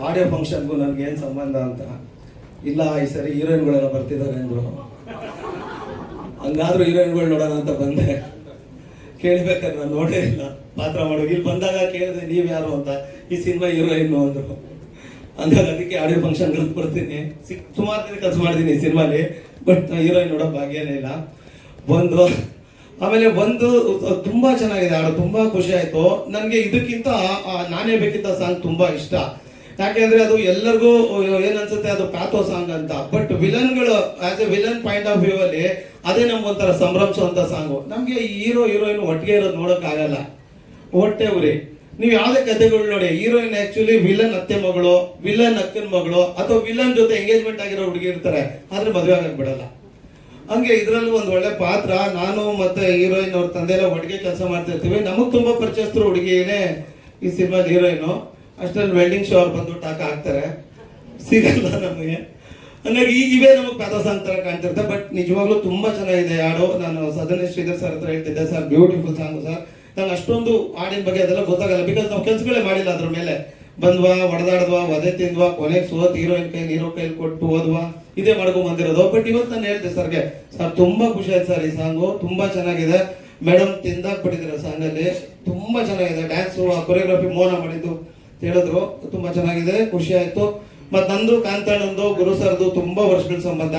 ಆಡಿಯೋ ಫಂಕ್ಷನ್ಗೂ ನನಗೆ ಏನು ಸಂಬಂಧ ಅಂತ ಇಲ್ಲ ಈ ಸರಿ ಹೀರೋಯಿನ್ಗಳೆಲ್ಲ ಬರ್ತಿದ್ದಾರೆ ಅಂದರು. ಹಂಗಾದ್ರೂ ಹೀರೋಯಿನ್ಗಳು ನೋಡೋಣ ಅಂತ ಬಂದೆ. ಕೇಳ್ಬೇಕಾದ್ರೆ ನಾನು ನೋಡೇ ಇಲ್ಲ ಪಾತ್ರ ಮಾಡೋದು. ಇಲ್ಲಿ ಬಂದಾಗ ಕೇಳಿದೆ ನೀವು ಯಾರು ಅಂತ, ಈ ಸಿನಿಮಾ ಹೀರೋಯಿನ್ನು ಅಂದರು. ಅಂದಾಗ ಅದಕ್ಕೆ ಆಡಿಯೋ ಫಂಕ್ಷನ್ ಬರ್ತೀನಿ. ಸುಮಾರು ದಿನ ಕೆಲಸ ಮಾಡಿದ್ದೀನಿ ಈ ಸಿನಿಮಾಲಿ, ಬಟ್ ಹೀರೋಯಿನ್ ನೋಡೋ ಭಾಗ್ಯನೇ ಇಲ್ಲ. ಆಮೇಲೆ ತುಂಬಾ ಚೆನ್ನಾಗಿದೆ ಹಾಡು, ತುಂಬಾ ಖುಷಿ ಆಯ್ತು ನನಗೆ. ಇದಕ್ಕಿಂತ ನಾನೇ ಬೇಕಿದ್ದ ಸಾಂಗ್ ತುಂಬಾ ಇಷ್ಟ. ಯಾಕೆಂದ್ರೆ ಅದು ಎಲ್ಲರಿಗೂ ಏನನ್ಸುತ್ತೆ ಅದು ಪ್ಯಾಥೋ ಸಾಂಗ್ ಅಂತ, ಬಟ್ ವಿಲನ್ಗಳು as a villain point of view ಅಲ್ಲಿ ಅದೇ ನಮ್ಗೊಂಥರ ಸಂಭ್ರಮಿಸುವಂತ ಸಾಂಗು. ನಮ್ಗೆ ಈ ಹೀರೋಯಿನ್ ಒಟ್ಟಿಗೆ ಇರೋದು ನೋಡಕ್ ಆಗಲ್ಲ, ಹೊಟ್ಟೆ ಉರಿ. ನೀವು ಯಾವ್ದೇ ಕಥೆಗಳು ನೋಡಿ, ಹೀರೋಯಿನ್ ಆಕ್ಚುಲಿ ವಿಲನ್ ಅತ್ತೆ ಮಗಳು, ವಿಲನ್ ಅಕ್ಕನ ಮಗಳು, ಅಥವಾ ವಿಲನ್ ಜೊತೆ ಎಂಗೇಜ್ಮೆಂಟ್ ಆಗಿರೋ ಹುಡುಗಿ ಇರ್ತಾರೆ, ಆದ್ರೆ ಮದುವೆ ಆಗಕ್ ಬಿಡಲ್ಲ. ಹಂಗೆ ಇದ್ರಲ್ಲೂ ಒಂದು ಒಳ್ಳೆ ಪಾತ್ರ. ನಾನು ಮತ್ತೆ ಹೀರೋಯಿನ್ ಅವ್ರ ತಂದೆ ಎಲ್ಲ ಒಟ್ಟಿಗೆ ಕೆಲಸ ಮಾಡ್ತಿರ್ತೀವಿ. ನಮಗ್ ತುಂಬಾ ಪರಿಚಯಸ್ಥರು ಹುಡುಗಿನೇ ಈ ಸಿನಿಮಾದ ಹೀರೋಯಿನ್. ಅಷ್ಟರಲ್ಲಿ ವೆಲ್ಡಿಂಗ್ ಶೋ ಅವ್ರು ಬಂದು ಟಾಕ ಹಾಕ್ತಾರೆ, ಸಿಗಲ್ಲ ನಮಗೆ. ಹಂಗಾಗಿ ಇವೇ ನಮಗೆ ಪ್ಯಾಥೋಸ್ ಅಂತರ ಕಾಣ್ತಿರುತ್ತೆ. ಬಟ್ ನಿಜವಾಗ್ಲೂ ತುಂಬಾ ಚೆನ್ನಾಗಿದೆ ಹಾಡು. ನಾನು ಸದನ ಶ್ರೀಧರ್ ಸರ್ ಹತ್ರ ಹೇಳ್ತಿದ್ದೆ, ಸರ್ ಬ್ಯೂಟಿಫುಲ್ ಸಾಂಗ್ ಸರ್. ನಂಗೆ ಅಷ್ಟೊಂದು ಹಾಡಿನ ಬಗ್ಗೆ ಅದೆಲ್ಲ ಗೊತ್ತಾಗಲ್ಲ, ಬಿಕಾಸ್ ನಾವು ಕೆಲ್ಸಗಳೇ ಮಾಡಿಲ್ಲ ಅದ್ರ ಮೇಲೆ. ಬಂದ್ವಾ, ಹೊಡೆದಾಡ್ವಾ, ಒದೆ ತಿಂದ್ವಾ, ಕೊನೆಗೆ ಸೋತ್ ಹೀರೋಯಿನ್ ಹೀರೋ ಕೈಲಿ ಕೊಟ್ಟು ಹೋದ್ವಾ, ಇದೇ ಮಾಡ್ಕೊಂಡ್ ಬಂದಿರೋದು. ಬಟ್ ಇವತ್ತು ನಾನು ಹೇಳ್ದೆ ಸರ್ಗೆ, ಸರ್ ತುಂಬಾ ಖುಷಿ ಆಯ್ತು ಸರ್, ಈ ಸಾಂಗು ತುಂಬಾ ಚೆನ್ನಾಗಿದೆ. ಮೇಡಮ್ ತಿಂದಾಕ್ಬಿಟ್ಟಿದ್ದೀರ ಸಾಂಗ್ ಅಲ್ಲಿ, ತುಂಬಾ ಚೆನ್ನಾಗಿದೆ. ಡ್ಯಾನ್ಸು, ಕೊರಿಯೋಗ್ರಫಿ ಮೋನ ಮಾಡಿದ್ದು ಹೇಳಿದ್ರು, ತುಂಬಾ ಚೆನ್ನಾಗಿದೆ, ಖುಷಿ ಆಯ್ತು. ಮತ್ ನಂದು ಕಾಂತಣ್ಣಂದು ಗುರು ಸರ್ದು ತುಂಬಾ ವರ್ಷಗಳ ಸಂಬಂಧ.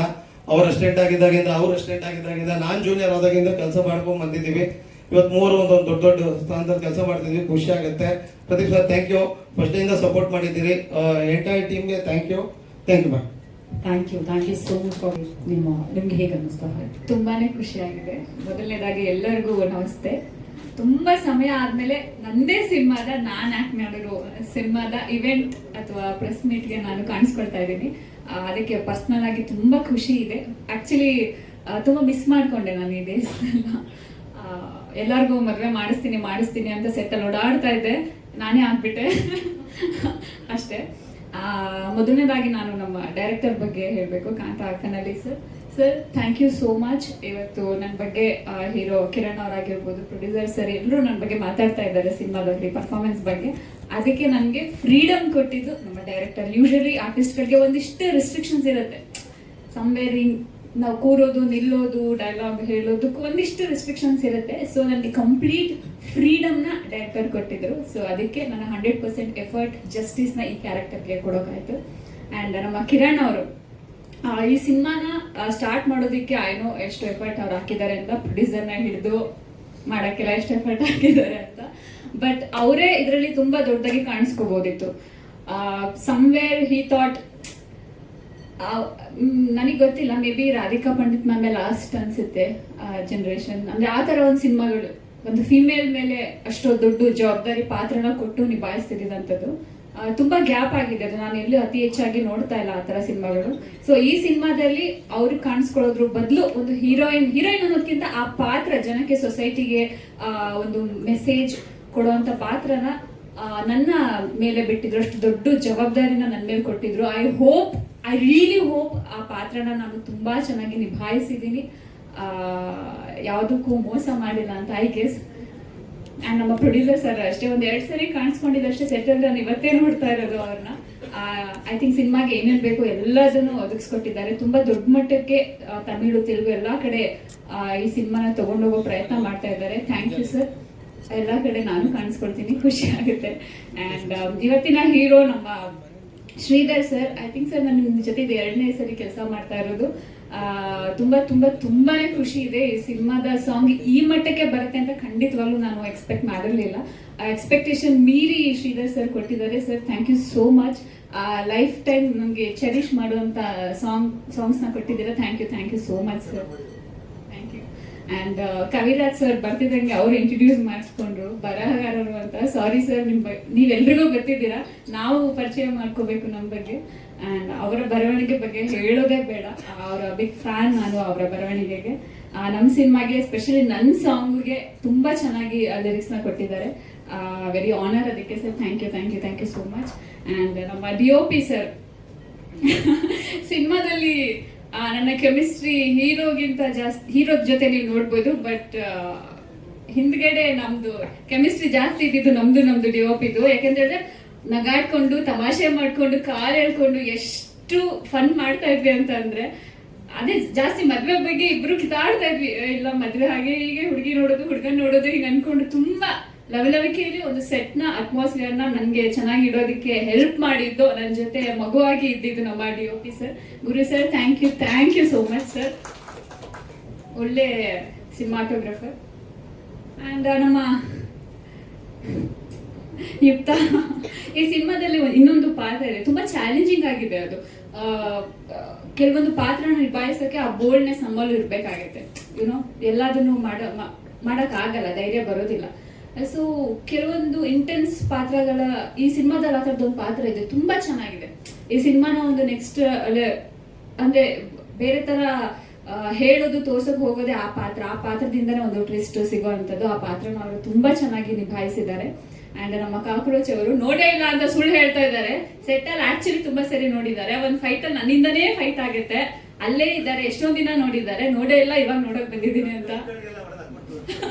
ಅವ್ರ ಅಸಿಸ್ಟೆಂಟ್ ಆಗಿದ್ದಾಗಿಂದ, ಅವ್ರ ಅಸಿಸ್ಟೆಂಟ್ ಆಗಿದ್ದಾಗಿಂದ, ನಾನ್ ಜೂನಿಯರ್ ಆದಾಗಿಂದ ಕೆಲಸ ಮಾಡ್ಕೊಂಡ್ ಬಂದಿದ್ದೀವಿ. ಇವತ್ತು ಮೂವರು ಒಂದೊಂದು ದೊಡ್ಡ ದೊಡ್ಡ ಸ್ಥಾನದಲ್ಲಿ ಕೆಲಸ ಮಾಡ್ತಿದ್ವಿ, ಖುಷಿ ಆಗುತ್ತೆ. Pradeep sir thank you, first ಇಂದ ಸಪೋರ್ಟ್ ಮಾಡಿದ್ದೀರಿ. ಎಂಟೈರ್ ಟೀಮ್ಗೆ thank you ma'am. Thank you so much for ನಿಮ್ಗೆ ಹೇಗೆ ಅನ್ನಿಸ್ತಾ? ತುಂಬಾನೇ ಖುಷಿಯಾಗಿದೆ. ಮೊದಲನೇದಾಗಿ ಎಲ್ಲರಿಗೂ ನಮಸ್ತೆ. ತುಂಬಾ ಸಮಯ ಆದ್ಮೇಲೆ ನಂದೇ ಸಿನಿಮಾದ ನಾನು ಆಕ್ಟ್ ಮಾಡಿರೋ ಸಿನಿಮಾದ ಇವೆಂಟ್ ಅಥವಾ ಪ್ರೆಸ್ ಮೀಟ್ಗೆ ನಾನು ಕಾಣಿಸ್ಕೊಳ್ತಾ ಇದ್ದೀನಿ. ಅದಕ್ಕೆ ಪರ್ಸ್ನಲ್ ಆಗಿ ತುಂಬಾ ಖುಷಿ ಇದೆ. ಆಕ್ಚುಲಿ ತುಂಬಾ ಮಿಸ್ ಮಾಡ್ಕೊಂಡೆ ನಾನು ಈ ಡೇಸ್ನೆಲ್ಲ. ಎಲ್ಲರಿಗೂ ಮದುವೆ ಮಾಡಿಸ್ತೀನಿ ಅಂತ ಸೆಟ್ಟಲ್ಲಿ ಓಡಾಡ್ತಾ ಇದ್ದೆ, ನಾನೇ ಆಗ್ಬಿಟ್ಟೆ ಅಷ್ಟೇ. ಮೊದಲನೇದಾಗಿ ನಾನು ನಮ್ಮ ಡೈರೆಕ್ಟರ್ ಬಗ್ಗೆ ಹೇಳಬೇಕು, Kantha Kannadi sir thank you so much. ಇವತ್ತು ನನ್ನ ಬಗ್ಗೆ ಹೀರೋ ಕಿರಣ್ ಅವರಾಗಿರ್ಬೋದು, ಪ್ರೊಡ್ಯೂಸರ್ ಸರ್ ಎಲ್ಲರೂ ನನ್ನ ಬಗ್ಗೆ ಮಾತಾಡ್ತಾ ಇದ್ದಾರೆ ಸಿನಿಮಾದಲ್ಲಿ, ಪರ್ಫಾರ್ಮೆನ್ಸ್ ಬಗ್ಗೆ. ಅದಕ್ಕೆ ನನಗೆ ಫ್ರೀಡಮ್ ಕೊಟ್ಟಿದ್ದು ನಮ್ಮ ಡೈರೆಕ್ಟರ್. ಯೂಶಲಿ ಆರ್ಟಿಸ್ಟ್ಗಳಿಗೆ ಒಂದಿಷ್ಟು ರೆಸ್ಟ್ರಿಕ್ಷನ್ಸ್ ಇರುತ್ತೆ, ಸಮ್ವೇರಿಂಗ್ ನಾವು ಕೂರೋದು, ನಿಲ್ಲೋದು, ಡೈಲಾಗ್ ಹೇಳೋದಕ್ಕೂ ಒಂದಿಷ್ಟು ರೆಸ್ಟ್ರಿಕ್ಷನ್ಸ್ ಇರುತ್ತೆ. ಸೊ ನನಗೆ ಕಂಪ್ಲೀಟ್ ಫ್ರೀಡಮ್ನ ಡೈರೆಕ್ಟರ್ ಕೊಟ್ಟಿದ್ರು. ಸೊ ಅದಕ್ಕೆ ನನ್ನ 100% ಎಫರ್ಟ್, ಜಸ್ಟಿಸ್ನ ಈ ಕ್ಯಾರೆಕ್ಟರ್ಗೆ ಕೊಡೋಕ್ಕಾಯ್ತು. ಆ್ಯಂಡ್ ನಮ್ಮ ಕಿರಣ್ ಅವರು ಈ ಸಿನಿಮಾನ ಸ್ಟಾರ್ಟ್ ಮಾಡೋದಕ್ಕೆ ಏನೋ ಎಷ್ಟು ಎಫರ್ಟ್ ಅವ್ರು ಹಾಕಿದ್ದಾರೆ ಅಂತ, ಪ್ರೊಡ್ಯೂಸರ್ನ ಹಿಡಿದು ಮಾಡೋಕ್ಕೆಲ್ಲ ಎಷ್ಟು ಎಫರ್ಟ್ ಹಾಕಿದ್ದಾರೆ ಅಂತ. ಬಟ್ ಅವರೇ ಇದರಲ್ಲಿ ತುಂಬ ದೊಡ್ಡದಾಗಿ ಕಾಣಿಸ್ಕೋಬೋದಿತ್ತು. ಸಮ್ವೇರ್ ಹಿ ಥಾಟ್, ನನಗೆ ಗೊತ್ತಿಲ್ಲ, ಮೇ ಬಿ ರಾಧಿಕಾ ಪಂಡಿತ್ ಮ್ಯಾಮೆ ಲಾಸ್ಟ್ ಅನ್ಸುತ್ತೆ ಜನ್ರೇಷನ್, ಅಂದರೆ ಆ ಥರ ಒಂದು ಸಿನಿಮಾಗಳು ಒಂದು ಫಿಮೇಲ್ ಮೇಲೆ ಅಷ್ಟೋ ದೊಡ್ಡ ಜವಾಬ್ದಾರಿ ಪಾತ್ರನ ಕೊಟ್ಟು ನಿಭಾಯಿಸ್ತಿದ್ದಂಥದ್ದು. ತುಂಬಾ ಗ್ಯಾಪ್ ಆಗಿದೆ, ಅದು ನಾನು ಎಲ್ಲೂ ಅತಿ ಹೆಚ್ಚಾಗಿ ನೋಡ್ತಾ ಇಲ್ಲ ಆ ಥರ ಸಿನಿಮಾಗಳು. ಸೊ ಈ ಸಿನಿಮಾದಲ್ಲಿ ಅವ್ರಿಗೆ ಕಾಣಿಸ್ಕೊಳ್ಳೋದ್ರ ಬದಲು ಒಂದು ಹೀರೋಯಿನ್ ಅನ್ನೋದಕ್ಕಿಂತ ಆ ಪಾತ್ರ ಜನಕ್ಕೆ, ಸೊಸೈಟಿಗೆ ಒಂದು ಮೆಸೇಜ್ ಕೊಡುವಂಥ ಪಾತ್ರನ ನನ್ನ ಮೇಲೆ ಬಿಟ್ಟಿದ್ರು. ಅಷ್ಟು ದೊಡ್ಡ ಜವಾಬ್ದಾರಿನ ನನ್ನ ಮೇಲೆ ಕೊಟ್ಟಿದ್ರು. ಐ ರಿಯಲಿ ಹೋಪ್ ಆ ಪಾತ್ರನ ನಾನು ತುಂಬಾ ಚೆನ್ನಾಗಿ ನಿಭಾಯಿಸಿದ್ದೀನಿ, ಯಾವುದಕ್ಕೂ ಮೋಸ ಮಾಡಿಲ್ಲ ಅಂತ ಐ ಗೆಸ್. ಆ್ಯಂಡ್ ನಮ್ಮ ಪ್ರೊಡ್ಯೂಸರ್ ಸರ್ ಅಷ್ಟೇ, ಒಂದು 2 ಸರಿ ಕಾಣಿಸ್ಕೊಂಡಿದ್ದಷ್ಟೇ ಸೆಟಲ್. ನಾನು ಇವತ್ತೇ ನೋಡ್ತಾ ಇರೋದು ಅವ್ರನ್ನ. ಐ ಥಿಂಕ್ ಸಿನಿಮಾಗೆ ಏನೇನು ಬೇಕು ಎಲ್ಲದನ್ನು ಒದಗಿಸ್ಕೊಟ್ಟಿದ್ದಾರೆ. ತುಂಬ ದೊಡ್ಡ ಮಟ್ಟಕ್ಕೆ ತಮಿಳು, ತೆಲುಗು ಎಲ್ಲ ಕಡೆ ಈ ಸಿನಿಮಾನ ತಗೊಂಡೋಗೋ ಪ್ರಯತ್ನ ಮಾಡ್ತಾ ಇದ್ದಾರೆ. Thank you sir. ಎಲ್ಲ ಕಡೆ ನಾನು ಕಾಣಿಸ್ಕೊಳ್ತೀನಿ, ಖುಷಿ ಆಗುತ್ತೆ. ಆ್ಯಂಡ್ ಇವತ್ತಿನ ಹೀರೋ ನಮ್ಮ Sridhar sir. I think sir ನಾನು ನಿಮ್ಮ ಜೊತೆ 2ನೇ ಸರಿ ಕೆಲಸ ಮಾಡ್ತಾ ಇರೋದು. ತುಂಬಾನೇ ಖುಷಿ ಇದೆ. ಈ ಸಿನಿಮಾದ ಸಾಂಗ್ ಈ ಮಟ್ಟಕ್ಕೆ ಬರುತ್ತೆ ಅಂತ ಖಂಡಿತವಾಗ್ಲೂ ನಾನು ಎಕ್ಸ್ಪೆಕ್ಟ್ ಮಾಡಿರಲಿಲ್ಲ. ಎಕ್ಸ್ಪೆಕ್ಟೇಷನ್ ಮೀರಿ ಶ್ರೀಧರ್ ಸರ್ ಕೊಟ್ಟಿದ್ದಾರೆ. Sir thank you so much. Life time ನಮಗೆ ಚೆರಿಷ್ ಮಾಡುವಂಥ ಸಾಂಗ್ಸ್ನ ಕೊಟ್ಟಿದ್ದೀರಾ. Thank you so much sir. Thank you. And Kaviraj sir ಬರ್ತಿದ್ದಂಗೆ ಅವ್ರು ಇಂಟ್ರೊಡ್ಯೂಸ್ ಮಾಡಿಸ್ಕೊಂಡ್ರು, ಬರಹಗಾರರು ಅಂತ. ಸಾರಿ ಸರ್, ನೀವೆಲ್ರಿಗೂ ಗೊತ್ತಿದ್ದೀರಾ, ನಾವು ಪರಿಚಯ ಮಾಡ್ಕೋಬೇಕು ನಮ್ಮ ಬಗ್ಗೆ. ಆ್ಯಂಡ್ ಅವರ ಬರವಣಿಗೆ ಬಗ್ಗೆ ಹೇಳೋದೇ ಬೇಡ, ಅವರ ಬಿಗ್ ಫ್ಯಾನ್ ನಾನು ಅವರ ಬರವಣಿಗೆಗೆ. ನಮ್ಮ ಸಿನಿಮಾಗೆ, ಎಸ್ಪೆಷಲಿ ನನ್ನ ಸಾಂಗ್ಗೆ ತುಂಬ ಚೆನ್ನಾಗಿ ಲಿರಿಕ್ಸ್ನ ಕೊಟ್ಟಿದ್ದಾರೆ. ವೆರಿ ಆನರ್ ಅದಕ್ಕೆ sir. Thank you so much. And ನಮ್ಮ DOP ಸರ್, ಸಿನಿಮಾದಲ್ಲಿ ನನ್ನ ಕೆಮಿಸ್ಟ್ರಿ ಹೀರೋಗಿಂತ ಜಾಸ್ತಿ, ಹೀರೋ ಜೊತೆ ನೀವು ನೋಡ್ಬೋದು, ಬಟ್ ಹಿಂದ್ಗಡೆ ನಮ್ದು ಕೆಮಿಸ್ಟ್ರಿ ಜಾಸ್ತಿ ಇದ್ದಿದ್ದು ನಮ್ದು DOPದು. ಯಾಕೆಂದ್ರೆ ನಗಾಡ್ಕೊಂಡು, ತಮಾಷೆ ಮಾಡ್ಕೊಂಡು, ಕಾರ್ ಹೇಳ್ಕೊಂಡು ಎಷ್ಟು ಎಷ್ಟು ಫನ್ ಮಾಡ್ತಾ ಇದ್ವಿ ಅಂತ ಅಂದ್ರೆ ಅದೇ ಜಾಸ್ತಿ ಮದ್ವೆ ಬಗ್ಗೆ ಇಬ್ರು ಕಿತಾಡ್ತಾ ಇದ್ವಿ. ಇಲ್ಲ ಮದ್ವೆ ಹಾಗೆ ಹೀಗೆ ಹುಡುಗಿ ನೋಡೋದು ಹುಡುಗನ್ ನೋಡೋದು ಹೀಗೆ ಅನ್ಕೊಂಡು ತುಂಬಾ ಲವಲವಿಕೆಯಲ್ಲಿ ಒಂದು ಸೆಟ್ ನ ಅಟ್ಮಾಸ್ಫಿಯರ್ ನ ನನ್ಗೆ ಚೆನ್ನಾಗಿ ಇಡೋದಕ್ಕೆ ಹೆಲ್ಪ್ ಮಾಡಿದ್ದು, ನನ್ನ ಜೊತೆ ಮಗುವಾಗಿ ಇದ್ದಿದ್ದು ನಮ್ಮ DOP sir. Guru sir, thank you so much sir. ಒಳ್ಳೆ ಸಿನಿಮಾಟೋಗ್ರಫರ್. ಅಂಡ್ ನಮ್ಮ ಯುಕ್ತ ಈ ಸಿನಿಮಾದಲ್ಲಿ ಇನ್ನೊಂದು ಪಾತ್ರ ಇದೆ, ತುಂಬಾ ಚಾಲೆಂಜಿಂಗ್ ಆಗಿದೆ ಅದು. ಕೆಲವೊಂದು ಪಾತ್ರನ ನಿಭಾಯಿಸೋಕೆ ಆ ಬೋಲ್ಡ್ನೆಸ್ ನಮ್ಮಲ್ಲೂ ಇರ್ಬೇಕಾಗತ್ತೆ. ಯುನೋ ಎಲ್ಲದನ್ನು ಮಾಡಕ್ ಆಗಲ್ಲ, ಧೈರ್ಯ ಬರೋದಿಲ್ಲ. ಸೊ ಕೆಲವೊಂದು ಇಂಟೆನ್ಸ್ ಪಾತ್ರಗಳ ಈ ಸಿನಿಮಾದಲ್ಲಿ ಆ ಥರದೊಂದು ಪಾತ್ರ ಇದೆ, ತುಂಬಾ ಚೆನ್ನಾಗಿದೆ. ಈ ಸಿನಿಮಾನ ಒಂದು ನೆಕ್ಸ್ಟ್ ಅಂದ್ರೆ ಬೇರೆ ತರ ಹೇಳೋದು ತೋರ್ಸಕ್ ಹೋಗೋದೇ ಆ ಪಾತ್ರದಿಂದನೇ ಒಂದು ಟ್ವಿಸ್ಟ್ ಸಿಗೋವಂಥದ್ದು. ಆ ಪಾತ್ರನ ಅವರು ತುಂಬಾ ಚೆನ್ನಾಗಿ ನಿಭಾಯಿಸಿದ್ದಾರೆ. ಅಂಡ್ ನಮ್ಮ ಕಾಕ್ರೋಚ್ ಅವರು ನೋಡೇ ಇಲ್ಲ ಅಂತ ಸುಳ್ಳು ಹೇಳ್ತಾ ಇದ್ದಾರೆ. ಸೆಟ್ ಅಲ್ಲಿ ಆಕ್ಚುಲಿ ತುಂಬಾ ಸರಿ ನೋಡಿದ್ದಾರೆ. ಒಂದ್ ಫೈಟ್ ಅಲ್ಲಿ ನನ್ನಿಂದನೇ ಫೈಟ್ ಆಗುತ್ತೆ, ಅಲ್ಲೇ ಇದ್ದಾರೆ, ಎಷ್ಟೊಂದ್ ದಿನ ನೋಡಿದ್ದಾರೆ. ನೋಡೇ ಇಲ್ಲ, ಇವಾಗ ನೋಡಕ್ ಬಂದಿದ್ದೀನಿ ಅಂತ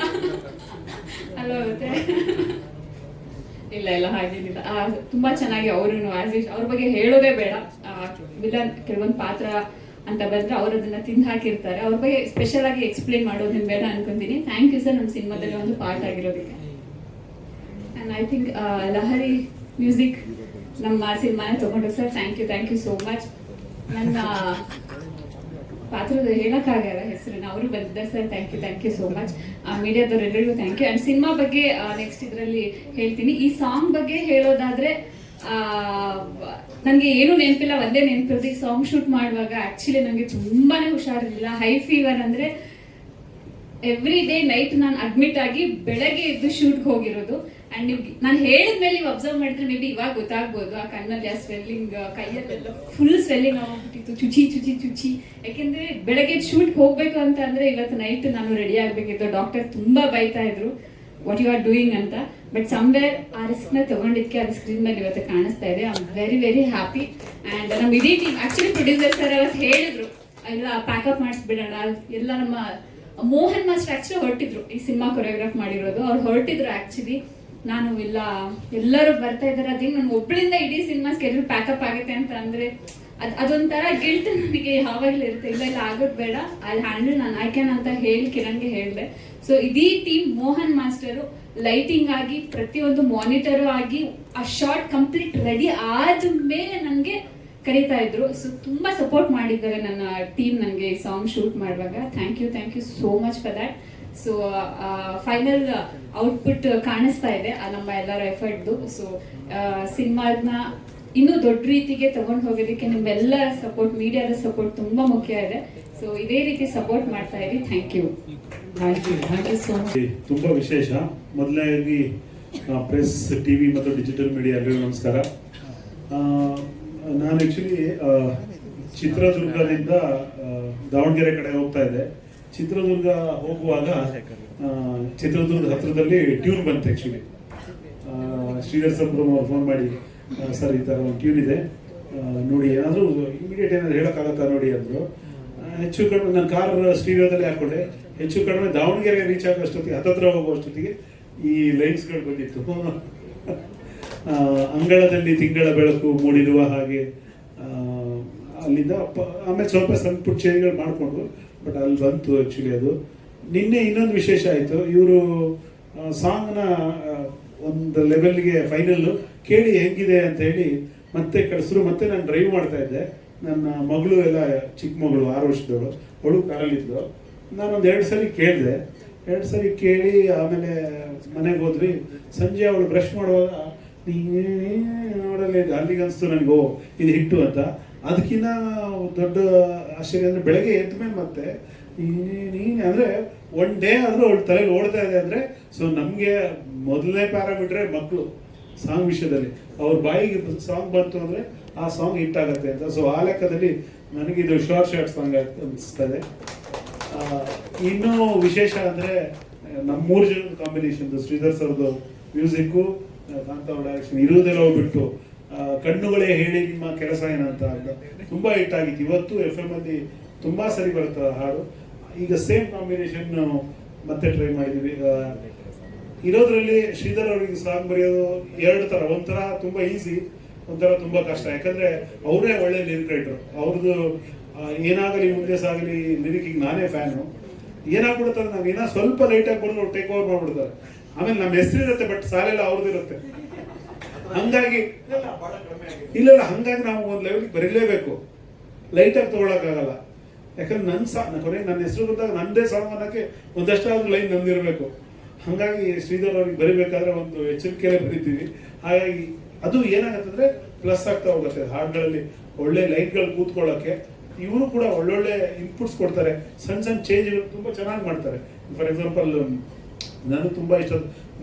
ಅಲ್ವಾ? ಮತ್ತೆ ಇಲ್ಲ ಹಾಗೇನಿಲ್ಲ, ತುಂಬಾ ಚೆನ್ನಾಗಿ ಅವರು ಅವ್ರ ಬಗ್ಗೆ ಹೇಳೋದೇ ಬೇಡ. ವಿಲನ್ ಕೆಲವೊಂದು ಪಾತ್ರ ಅಂತ ಬಂದ್ರೆ ಅವ್ರು ಅದನ್ನ ತಿಂದು ಹಾಕಿರ್ತಾರೆ. ಅವ್ರ ಬಗ್ಗೆ ಸ್ಪೆಷಲ್ ಆಗಿ ಎಕ್ಸ್ಪ್ಲೇನ್ ಮಾಡೋದೇನು ಬೇಡ ಅನ್ಕೊಂತೀನಿ. ಥ್ಯಾಂಕ್ ಯು ಸರ್ ನಮ್ಮ ಸಿನಿಮಾದಲ್ಲಿ ಒಂದು ಪಾರ್ಟ್ ಆಗಿರೋದಕ್ಕೆ. And I think Lahari music ನಮ್ಮ ಸಿನಿಮಾನ ತಗೊಂಡು sir, thank you so much. ನನ್ನ ಪಾತ್ರದ ಹೇಳಕ್ಕಾಗಲ್ಲ ಹೆಸರನ್ನ, ಅವರು ಬಂದಿದ್ದಾರೆ sir. Thank you so much. ಮೀಡಿಯಾದವರೆಲ್ಲರಿಗೂ ಥ್ಯಾಂಕ್ ಯು. ಅಂಡ್ ಸಿನಿಮಾ ಬಗ್ಗೆ ನೆಕ್ಸ್ಟ್ ಇದರಲ್ಲಿ ಹೇಳ್ತೀನಿ. ಈ ಸಾಂಗ್ ಬಗ್ಗೆ ಹೇಳೋದಾದ್ರೆ ನನಗೆ ಏನು ನೆನಪಿಲ್ಲ, ಒಂದೇ ನೆನಪಿರೋದು ಈ ಸಾಂಗ್ ಶೂಟ್ ಮಾಡುವಾಗ ಆಕ್ಚುಲಿ ನನಗೆ ತುಂಬಾನೇ ಹುಷಾರಿರಲಿಲ್ಲ. ಹೈ ಫೀವರ್ ಅಂದ್ರೆ ಎವ್ರಿ ಡೇ ನೈಟ್ ನಾನು ಅಡ್ಮಿಟ್ ಆಗಿ ಬೆಳಗ್ಗೆ ಎದ್ದು ಶೂಟ್ಗೆ ಹೋಗಿರೋದು. ಅಂಡ್ ನಾನು ಹೇಳಿದ್ಮೇಲೆ ನೀವು ಅಬ್ಸರ್ವ್ ಮಾಡಿದ್ರೆ ಮೇ ಬಿ ಇವಾಗ ಗೊತ್ತಾಗ್ಬೋದು. ಆ ಕಣ್ಣಲ್ಲಿ ಆ ಸ್ವೆಲ್ಲಿಂಗ್, ಕೈಯಲ್ಲೆಲ್ಲ ಫುಲ್ ಸ್ವೆಲ್ಲಿಂಗ್ ಆಗ್ಬಿಟ್ಟಿತ್ತು, ಚುಚಿ. ಯಾಕೆಂದ್ರೆ ಬೆಳಗ್ಗೆ ಶೂಟ್ಗೆ ಹೋಗ್ಬೇಕು ಅಂತ ಅಂದ್ರೆ ಇವತ್ತು ನೈಟ್ ನಾನು ರೆಡಿ ಆಗ್ಬೇಕಿತ್ತು. ಡಾಕ್ಟರ್ ತುಂಬಾ ಬೈತಾ ಇದ್ರು ವಾಟ್ ಯು ಆರ್ ಡೂಯಿಂಗ್ ಅಂತ. ಬಟ್ ಸಮ್ವೇರ್ ಆ ರಿಸ್ಕ್ ನ ತಗೊಂಡಿದ್ಕೆ ಅದು ಸ್ಕ್ರೀನ್ ಮೇಲೆ ಇವತ್ತು ಕಾಣಿಸ್ತಾ ಇದೆ. I am very happy. And ನಮ್ಮ ಇಡೀ ಟೀಮ್ ಆಕ್ಚುಲಿ ಪ್ರೊಡ್ಯೂಸರ್ ಸರ್ ಅವತ್ತು ಹೇಳಿದ್ರು ಇಲ್ಲ ಪ್ಯಾಕಪ್ ಮಾಡಿಸ್ಬಿಡೋಣ ಎಲ್ಲ. ನಮ್ಮ ಮೋಹನ್ ಮಾಸ್ಟರ್ ಆಕ್ಚುಲಿ ಹೊರಟಿದ್ರು, ಈ ಸಿನಿಮಾ ಕೊರಿಯೋಗ್ರಾಫ್ ಮಾಡಿರೋದು ಅವ್ರು ಹೊರಟಿದ್ರು ಆಕ್ಚುಲಿ. ನಾನು ಇಲ್ಲ ಎಲ್ಲರೂ ಬರ್ತಾ ಇದಾರೆ, ಅದೇ ನಾನು ಒಬ್ಬಳಿಂದ ಇಡೀ ಸಿನಿಮಾ ಸ್ಕೆಡ್ಯೂಲ್ ಪ್ಯಾಕಪ್ ಆಗುತ್ತೆ ಅಂತ ಅಂದ್ರೆ ಅದೊಂಥರ ಗಿಲ್ಟ್ ನನಗೆ ಯಾವಾಗಲೂ ಇರುತ್ತೆ. ಇಲ್ಲ ಆಗೋದು ಬೇಡ, ಅಲ್ಲಿ ಹ್ಯಾಂಡಲ್ ನಾನು ಐ ಕ್ಯಾನ್ ಅಂತ ಹೇಳಿ ಕಿರಣ್ಗೆ ಹೇಳಿದೆ. ಸೊ ಇಡೀ ಟೀಮ್ ಮೋಹನ್ ಮಾಸ್ಟರು ಲೈಟಿಂಗ್ ಆಗಿ ಪ್ರತಿಯೊಂದು ಮಾನಿಟರು ಆಗಿ ಆ ಶಾರ್ಟ್ ಕಂಪ್ಲೀಟ್ ರೆಡಿ ಆದ್ಮೇಲೆ ನನಗೆ ಕರೀತಾ ಇದ್ರು. ಸೊ ತುಂಬಾ ಸಪೋರ್ಟ್ ಮಾಡಿದ್ದಾರೆ ನನ್ನ ಟೀಮ್ ನನಗೆ ಈ ಸಾಂಗ್ ಶೂಟ್ ಮಾಡುವಾಗ. Thank you so much for that. So final output ಕಾಣಿಸ್ತಾ ಇದೆ ನಮ್ಮ ಎಲ್ಲರ ಎಫರ್ಟ್ದು. ಸೊ ಸಿನಿಮಾನ ಇನ್ನೂ ದೊಡ್ಡ ರೀತಿಗೆ ತಗೊಂಡು ಹೋಗೋದಕ್ಕೆ ನಿಮ್ಮೆಲ್ಲರ ಸಪೋರ್ಟ್, ಮೀಡಿಯಾದ ಸಪೋರ್ಟ್ ತುಂಬಾ ಮುಖ್ಯ ಇದೆ. ಸೊ ಇದೇ ರೀತಿ ಸಪೋರ್ಟ್ ಮಾಡ್ತಾ ಇರಿ. Thank you so much. ತುಂಬಾ ವಿಶೇಷ. ಮೊದಲನೇದಾಗಿ ಪ್ರೆಸ್, ಟಿವಿ ಮತ್ತು ಡಿಜಿಟಲ್ ಮೀಡಿಯಾ ಎಲ್ಲರಿಗೂ ನಮಸ್ಕಾರ. ನಾನು ಆಕ್ಚುಲಿ ಚಿತ್ರದುರ್ಗದಿಂದ ದಾವಣಗೆರೆ ಕಡೆ ಹೋಗ್ತಾ ಇದ್ದೆ. ಚಿತ್ರದುರ್ಗ ಹೋಗುವಾಗ ಚಿತ್ರದುರ್ಗದ ಹತ್ರದಲ್ಲಿ ಟ್ಯೂನ್ ಬಂತು. ಆಕ್ಚುಲಿ ಶ್ರೀಧರ್ ಸಬ್ರಮ್ ಅವ್ರು ಫೋನ್ ಮಾಡಿ ಸರ್ ಈ ಥರ ಒಂದು ಟ್ಯೂನ್ ಇದೆ ನೋಡಿ, ಏನಾದರೂ ಇಮಿಡಿಯೇಟ್ ಏನಾದ್ರು ಹೇಳೋಕ್ಕಾಗತ್ತಾ ನೋಡಿ ಅಂದರು. ಹೆಚ್ಚು ಕಡಿಮೆ ನಾನು ಕಾರ್ ಸ್ಟೀರಿಯೋದಲ್ಲಿ ಹಾಕೊಂಡೆ. ಹೆಚ್ಚು ಕಡಿಮೆ ದಾವಣಗೆರೆ ರೀಚ್ ಆಗೋಷ್ಟೊತ್ತಿಗೆ ಹತ್ತತ್ರ ಹೋಗುವಷ್ಟೊತ್ತಿಗೆ ಈ ಲೈನ್ಸ್ಗಳು ಬಂದಿತ್ತು. ಅಂಗಳದಲ್ಲಿ ತಿಂಗಳ ಬೆಳಕು ಮೂಡಿರುವ ಹಾಗೆ, ಅಲ್ಲಿಂದ ಆಮೇಲೆ ಸ್ವಲ್ಪ ಸಣ್ಣ ಪುಟ್ಟ ಚೇಂಜ್ಗಳು ಮಾಡಿಕೊಂಡು ಬಟ್ ಅಲ್ಲಿ ಬಂತು ಆ್ಯಕ್ಚುಲಿ ಅದು. ನಿನ್ನೆ ಇನ್ನೊಂದು ವಿಶೇಷ ಆಯಿತು, ಇವರು ಸಾಂಗ್ನ ಒಂದು ಲೆವೆಲ್ಗೆ ಫೈನಲ್ಲು ಕೇಳಿ ಹೆಂಗಿದೆ ಅಂತ ಹೇಳಿ ಮತ್ತೆ ಕಳಿಸಿದ್ರು. ಮತ್ತೆ ನಾನು ಡ್ರೈವ್ ಮಾಡ್ತಾ ಇದ್ದೆ. ನನ್ನ ಮಗಳು ಎಲ್ಲ ಚಿಕ್ಕ ಮಗಳು 6 ವರ್ಷದವಳು, ಅವಳು ಕಾರಲ್ಲಿದ್ದು. ನಾನೊಂದು 2 ಸರಿ ಕೇಳಿದೆ. 2 ಸರಿ ಕೇಳಿ ಆಮೇಲೆ ಮನೆಗೆ ಹೋದ್ವಿ. ಸಂಜೆ ಅವಳು ಬ್ರಷ್ ಮಾಡುವಾಗ ನೋಡಲ್ಲ ಅಲ್ಲಿಗೆ ಅನಿಸ್ತು ನನಗೆ ಇದು ಹಿಟ್ಟು ಅಂತ. ಅದಕ್ಕಿಂತ ದೊಡ್ಡ ಆಶ್ಚರ್ಯ ಅಂದರೆ ಬೆಳಗ್ಗೆ ಎದ್ದ ಮೇಲೆ ಮತ್ತೆ ನೀನು ಅಂದರೆ 1 ಡೇ ಆದರೂ ಅವಳು ತಲೆಯಲ್ಲಿ ಓಡ್ತಾ ಇದೆ ಅಂದರೆ, ಸೊ ನಮಗೆ ಮೊದಲನೇ ಪ್ಯಾರಾಮೀಟ್ರೇ ಮಕ್ಕಳು ಸಾಂಗ್ ವಿಷಯದಲ್ಲಿ. ಅವ್ರ ಬಾಯಿಗೆ ಸಾಂಗ್ ಬಂತು ಅಂದರೆ ಆ ಸಾಂಗ್ ಹಿಟ್ ಆಗುತ್ತೆ ಅಂತ. ಸೊ ಆ ಲೆಕ್ಕದಲ್ಲಿ ನನಗಿದು ಶಾರ್ಟ್ ಸಾಂಗ್ ಅನಿಸ್ತದೆ. ಇನ್ನೂ ವಿಶೇಷ ಅಂದರೆ ನಮ್ಮ 3 ಜನದ ಕಾಂಬಿನೇಷನ್ದು, ಶ್ರೀಧರ್ ಸರ್ದು ಮ್ಯೂಸಿಕ್ಕು, ಕಾಂತ ಅವ್ರ ಡೈರೆಕ್ಷನ್ ಇರುವುದೆಲ್ಲ ಹೋಗ್ಬಿಟ್ಟು ಕಣ್ಣುಗಳೇ ಹೇಳಿ ನಿಮ್ಮ ಕೆಲಸ ಏನಂತ ಅಂತ ತುಂಬ ಹಿಟ್ ಆಗಿತ್ತು. ಇವತ್ತು FM ಅಲ್ಲಿ ತುಂಬ ಸರಿ ಬರುತ್ತೆ ಹಾಡು. ಈಗ ಸೇಮ್ ಕಾಂಬಿನೇಷನ್ ಮತ್ತೆ ಟ್ರೈ ಮಾಡಿದ್ದೀವಿ. ಇರೋದ್ರಲ್ಲಿ ಶ್ರೀಧರ್ ಅವರಿಗೆ ಸಾಂಗ್ ಬರೆಯೋದು 2 ಥರ. ಒಂಥರ ತುಂಬ ಈಸಿ, ಒಂಥರ ತುಂಬಾ ಕಷ್ಟ. ಯಾಕಂದ್ರೆ ಅವರೇ ಒಳ್ಳೆ ಲಿರಿಕ್ ರೈಟರ್. ಅವ್ರದ್ದು ಏನಾಗಲಿ ಮುಂದೆ ಸಾಗಲಿ ಲಿರಿಕಿಗೆ ನಾನೇ ಫ್ಯಾನು. ಏನಾಗ್ಬಿಡ್ತಾರೆ, ನಾವು ಏನೋ ಸ್ವಲ್ಪ ಲೈಟಾಗಿ ಬಂದು ಟೇಕ್ ಓವರ್ ಮಾಡ್ಬಿಡ್ತಾರೆ. ಆಮೇಲೆ ನಮ್ಮ ಹೆಸರಿರುತ್ತೆ, ಬಟ್ ಸಾಲೆಲ್ಲ ಅವ್ರದ್ದಿರುತ್ತೆ. ಹಂಗಾಗಿ ಇಲ್ಲ ಹಂಗಾಗಿ ನಾವು ಒಂದು ಲೆವೆಲ್ಗೆ ಬರೀಲೇಬೇಕು, ಲೈಟಾಗಿ ತಗೊಳಕ್ಕಾಗಲ್ಲ. ಯಾಕಂದ್ರೆ ನನ್ನ ಹೆಸರು ಬಂದಾಗ ನನ್ನದೇ ಸಾಂಗ್ ಅನ್ನೋಕ್ಕೆ ಒಂದಷ್ಟಾದ್ರೂ ಲೈನ್ ನಂದಿರಬೇಕು. ಹಾಗಾಗಿ ಶ್ರೀಧರ್ ಅವ್ರಿಗೆ ಬರಿಬೇಕಾದ್ರೆ ಒಂದು ಎಚ್ಚರಿಕೆಯಲ್ಲೇ ಬರೀತೀವಿ. ಹಾಗಾಗಿ ಅದು ಏನಾಗತ್ತಂದ್ರೆ ಪ್ಲಸ್ ಆಗ್ತಾ ಹೋಗುತ್ತೆ ಹಾಡುಗಳಲ್ಲಿ, ಒಳ್ಳೆ ಲೈನ್ಗಳು ಕೂತ್ಕೊಳ್ಳೋಕ್ಕೆ. ಇವರು ಕೂಡ ಒಳ್ಳೊಳ್ಳೆ ಇನ್ಪುಟ್ಸ್ ಕೊಡ್ತಾರೆ, ಸಣ್ಣ ಸಣ್ಣ ಚೇಂಜ್ಗಳು ತುಂಬ ಚೆನ್ನಾಗಿ ಮಾಡ್ತಾರೆ. ಫಾರ್ ಎಕ್ಸಾಂಪಲ್, ನನಗೆ ತುಂಬ ಇಷ್ಟ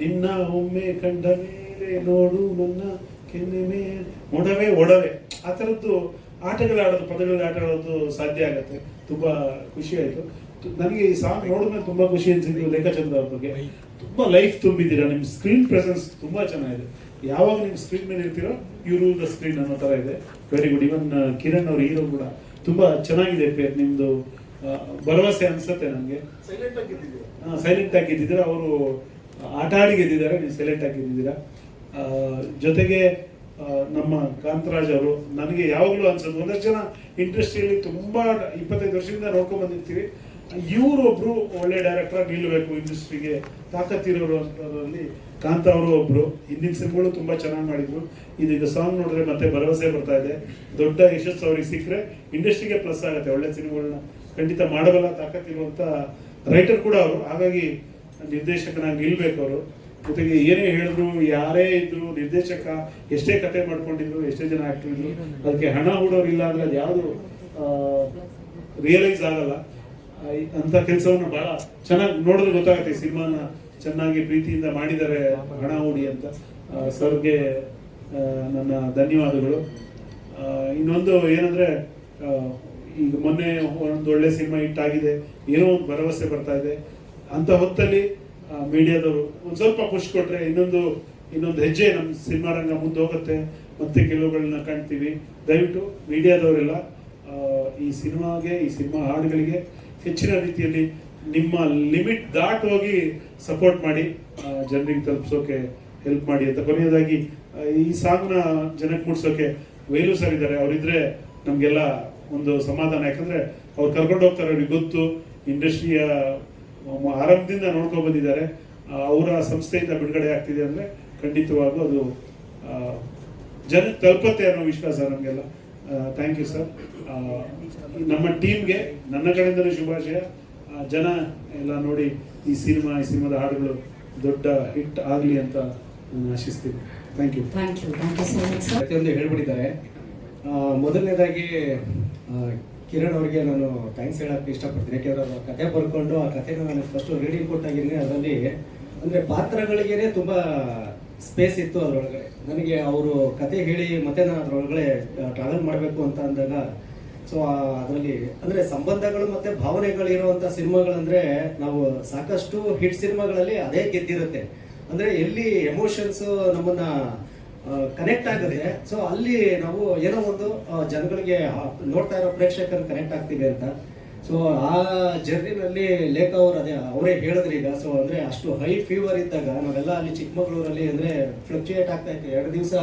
ನಿನ್ನ ಒಮ್ಮೆ ಕಂಡ ಮೇಲೆ ನೋಡು ನನ್ನ ಕೆನ್ನೆ ಮೇಲೆ ಮೊಡವೆ ಒಡವೆ, ಆ ಥರದ್ದು ಆಟಗಳಾಡೋದು, ಪದಗಳಲ್ಲಿ ಆಟ ಆಡೋದು ಸಾಧ್ಯ ಆಗುತ್ತೆ. ತುಂಬ ಖುಷಿ ಆಯಿತು ನನಗೆ ಈ ಸಾಂಗ್ ನೋಡಿದ್ಮೇಲೆ. ತುಂಬ ಖುಷಿ ಅನಿಸಿದ್ದು ರೇಖಾಚಂದ್ರ ಅವ್ರ ಬಗ್ಗೆ. ತುಂಬ ಲೈಫ್ ತುಂಬಿದ್ದೀರಾ, ನಿಮ್ಮ ಸ್ಕ್ರೀನ್ ಪ್ರೆಸೆನ್ಸ್ ತುಂಬ ಚೆನ್ನಾಗಿದೆ. ಯಾವಾಗ ನಿಮ್ಮ ಸ್ಕ್ರೀನ್ ಮೇಲೆ ಇರ್ತೀರೋ ಯು ರೂಲ್ ದ ಸ್ಕ್ರೀನ್ ಅನ್ನೋ ಥರ ಇದೆ. Very good. ಇವನ್ ಕಿರಣ್ ಅವ್ರ ಹೀರೋ ಕೂಡ ತುಂಬ ಚೆನ್ನಾಗಿದೆ ಪೇರ್. ನಿಮ್ಮದು ಭರವಸೆ ಅನಿಸುತ್ತೆ ನನಗೆ. ಸೈಲೆಂಟ್ ಆಗಿ ಗೆದ್ದಿದ್ದೀರಾ, ಅವರು ಆಟ ಆಡಿ ಗೆದ್ದಿದ್ದಾರೆ, ನೀವು ಸೈಲೆಂಟ್ ಆಗಿ ಗೆದ್ದಿದ್ದೀರಾ. ಜೊತೆಗೆ ನಮ್ಮ ಕಾಂತರಾಜ್ ಅವರು ನನಗೆ ಯಾವಾಗಲೂ ಅನ್ಸೋದು, ಒಂದಷ್ಟು ಜನ ಇಂಡಸ್ಟ್ರಿಯಲ್ಲಿ ತುಂಬ 25 ವರ್ಷದಿಂದ ನೋಡ್ಕೊಂಡು ಬಂದಿರ್ತೀವಿ. ಇವರೊಬ್ರು ಒಳ್ಳೆ ಡೈರೆಕ್ಟರ್ ನಿಲ್ಲಬೇಕು, ಇಂಡಸ್ಟ್ರಿಗೆ ತಾಕತ್ತಿರೋರು ಅಂತರಲ್ಲಿ ಕಾಂತ ಅವರು ಒಬ್ರು. ಹಿಂದಿನ ಸಿನಿಮಾಗಳು ತುಂಬಾ ಚೆನ್ನಾಗಿ ಮಾಡಿದ್ರು. ಇದೀಗ ಸಾಂಗ್ ನೋಡಿದ್ರೆ ಮತ್ತೆ ಭರವಸೆ ಬರ್ತಾ ಇದೆ. ದೊಡ್ಡ ಯಶಸ್ಸು ಅವ್ರಿಗೆ ಸಿಕ್ಕರೆ ಇಂಡಸ್ಟ್ರಿಗೆ ಪ್ಲಸ್ ಆಗುತ್ತೆ. ಒಳ್ಳೆ ಸಿನಿಮಾಗಳನ್ನ ಖಂಡಿತ ಮಾಡಬಲ್ಲ ತಾಕತ್ತಿರುವಂತ ರೈಟರ್ ಕೂಡ ಅವರು. ಹಾಗಾಗಿ ನಿರ್ದೇಶಕನಾಗಿ ನಿಲ್ಬೇಕು ಅವರು. ಜೊತೆಗೆ ಏನೇ ಹೇಳಿದ್ರು, ಯಾರೇ ಇದ್ರು, ನಿರ್ದೇಶಕ ಎಷ್ಟೇ ಕತೆ ಮಾಡ್ಕೊಂಡಿದ್ರು, ಎಷ್ಟೇ ಜನ ಆಕ್ಟರ್ ಇದ್ರು, ಅದಕ್ಕೆ ಹಣ ಹೂಡೋರಿಲ್ಲ ಅಂದ್ರೆ ಅದು ಯಾವುದು ರಿಯಲೈಸ್ ಆಗಲ್ಲ. ಅಂತ ಕೆಲಸವನ್ನು ಬಹಳ ಚೆನ್ನಾಗಿ ನೋಡಿದ್ರೆ ಗೊತ್ತಾಗುತ್ತೆ. ಸಿನಿಮಾನ ಚೆನ್ನಾಗಿ ಪ್ರೀತಿಯಿಂದ ಮಾಡಿದ್ದಾರೆ ಹಣ ಹೂಡಿ ಅಂತ. ಸರ್ಗೆ ನನ್ನ ಧನ್ಯವಾದಗಳು. ಇನ್ನೊಂದು ಏನಂದ್ರೆ, ಈಗ ಮೊನ್ನೆ ಒಂದು ಒಳ್ಳೆ ಸಿನಿಮಾ ಹಿಟ್ ಆಗಿದೆ, ಏನೋ ಒಂದು ಭರವಸೆ ಬರ್ತಾ ಇದೆ ಅಂತ ಹೊತ್ತಲ್ಲಿ ಮೀಡಿಯಾದವರು ಒಂದು ಸ್ವಲ್ಪ ಪುಷ್ ಕೊಟ್ರೆ ಇನ್ನೊಂದು ಹೆಜ್ಜೆ ನಮ್ಮ ಸಿನಿಮಾ ರಂಗ ಮುಂದೆ ಹೋಗುತ್ತೆ. ಮತ್ತೆ ಕೆಲವುಗಳನ್ನ ಕಾಣ್ತೀವಿ. ದಯವಿಟ್ಟು ಮೀಡಿಯಾದವರೆಲ್ಲ ಈ ಸಿನಿಮಾಗೆ, ಈ ಸಿನಿಮಾ ಹಾಡುಗಳಿಗೆ ಹೆಚ್ಚಿನ ರೀತಿಯಲ್ಲಿ ನಿಮ್ಮ ಲಿಮಿಟ್ ದಾಟ್ ಹೋಗಿ ಸಪೋರ್ಟ್ ಮಾಡಿ, ಜನರಿಗೆ ತಲುಪಿಸೋಕೆ ಹೆಲ್ಪ್ ಮಾಡಿ ಅಂತ. ಕೊನೆಯದಾಗಿ ಈ ಸಾಂಗ್ನ ಜನಕ್ಕೆ ಮುಟ್ಸೋಕೆ ವೇಲು ಸರ್ ಇದ್ದಾರೆ. ಅವರಿದ್ರೆ ನಮಗೆಲ್ಲ ಒಂದು ಸಮಾಧಾನ. ಯಾಕಂದ್ರೆ ಅವ್ರು ಕರ್ಕೊಂಡು ಹೋಗ್ತಾರೆ, ಅವ್ರಿಗೆ ಗೊತ್ತು, ಇಂಡಸ್ಟ್ರಿಯ ಆರಂಭದಿಂದ ನೋಡ್ಕೊಂಡು ಬಂದಿದ್ದಾರೆ. ಅವರ ಸಂಸ್ಥೆಯಿಂದ ಬಿಡುಗಡೆ ಆಗ್ತಿದೆ ಅಂದ್ರೆ ಖಂಡಿತವಾಗೂ ಅದು ಜನಕ್ಕೆ ತಲುಪತ್ತೆ ಅನ್ನೋ ವಿಶ್ವಾಸ ನಮಗೆಲ್ಲ. Thank you sir. ನಮ್ಮ ಟೀಮ್ಗೆ ನನ್ನ ಕಡೆಯಿಂದಲೂ ಶುಭಾಶಯ. ಜನ ಎಲ್ಲ ನೋಡಿ ಈ ಸಿನಿಮಾದ ಹಾಡುಗಳು ದೊಡ್ಡ ಹಿಟ್ ಆಗಲಿ ಅಂತ ನಾನು ಆಶಿಸ್ತೀನಿ. Thank you. ಪ್ರತಿಯೊಂದು ಹೇಳ್ಬಿಟ್ಟಿದ್ದಾರೆ. ಮೊದಲನೇದಾಗಿ ಕಿರಣ್ ಅವರಿಗೆ ನಾನು ಥ್ಯಾಂಕ್ಸ್ ಹೇಳಕ್ಕೆ ಇಷ್ಟಪಡ್ತೀನಿ. ಯಾಕೆಂದ್ರೆ ಅವರು ಕತೆ ಬರ್ಕೊಂಡು ಆ ಕಥೆನ ನಾನು ಫಸ್ಟ್ ರೀಡಿಂಗ್ ಕೊಟ್ಟಾಗಿನೇ ಅದರಲ್ಲಿ ಅಂದರೆ ಪಾತ್ರಗಳಿಗೇನೆ ತುಂಬ ಸ್ಪೇಸ್ ಇತ್ತು ಅದರೊಳಗಡೆ. ನನಗೆ ಅವರು ಕತೆ ಹೇಳಿ ಮತ್ತೆ ನಾನು ಅದರೊಳಗಡೆ ಟ್ರಾವೆಲ್ ಮಾಡಬೇಕು ಅಂತ ಅಂದಾಗ, ಸೊ ಅದರಲ್ಲಿ ಅಂದರೆ ಸಂಬಂಧಗಳು ಮತ್ತು ಭಾವನೆಗಳಿರುವಂಥ ಸಿನಿಮಾಗಳಂದರೆ ನಾವು ಸಾಕಷ್ಟು ಹಿಟ್ ಸಿನಿಮಾಗಳಲ್ಲಿ ಅದೇ ಗೆದ್ದಿರುತ್ತೆ. ಅಂದರೆ ಎಲ್ಲಿ ಎಮೋಷನ್ಸು ನಮ್ಮನ್ನು ಕನೆಕ್ಟ್ ಆಗುತ್ತೆ, ಸೊ ಅಲ್ಲಿ ನಾವು ಏನೋ ಒಂದು ಜನಗಳಿಗೆ ನೋಡ್ತಾ ಇರೋ ಪ್ರೇಕ್ಷಕರು ಕನೆಕ್ಟ್ ಆಗ್ತೀವಿ ಅಂತ. ಸೊ ಆ ಜರ್ನಿನಲ್ಲಿ ಲೇಖ ಅವರು ಅವರೇ ಹೇಳಿದ್ರು ಈಗ. ಸೊ ಅಂದರೆ ಅಷ್ಟು ಹೈ ಫೀವರ್ ಇದ್ದಾಗ ನಾವೆಲ್ಲ ಅಲ್ಲಿ ಚಿಕ್ಕಮಗಳೂರಲ್ಲಿ ಅಂದರೆ ಫ್ಲಕ್ಚುಯೇಟ್ ಆಗ್ತಾ ಇತ್ತು. 2 ದಿವಸ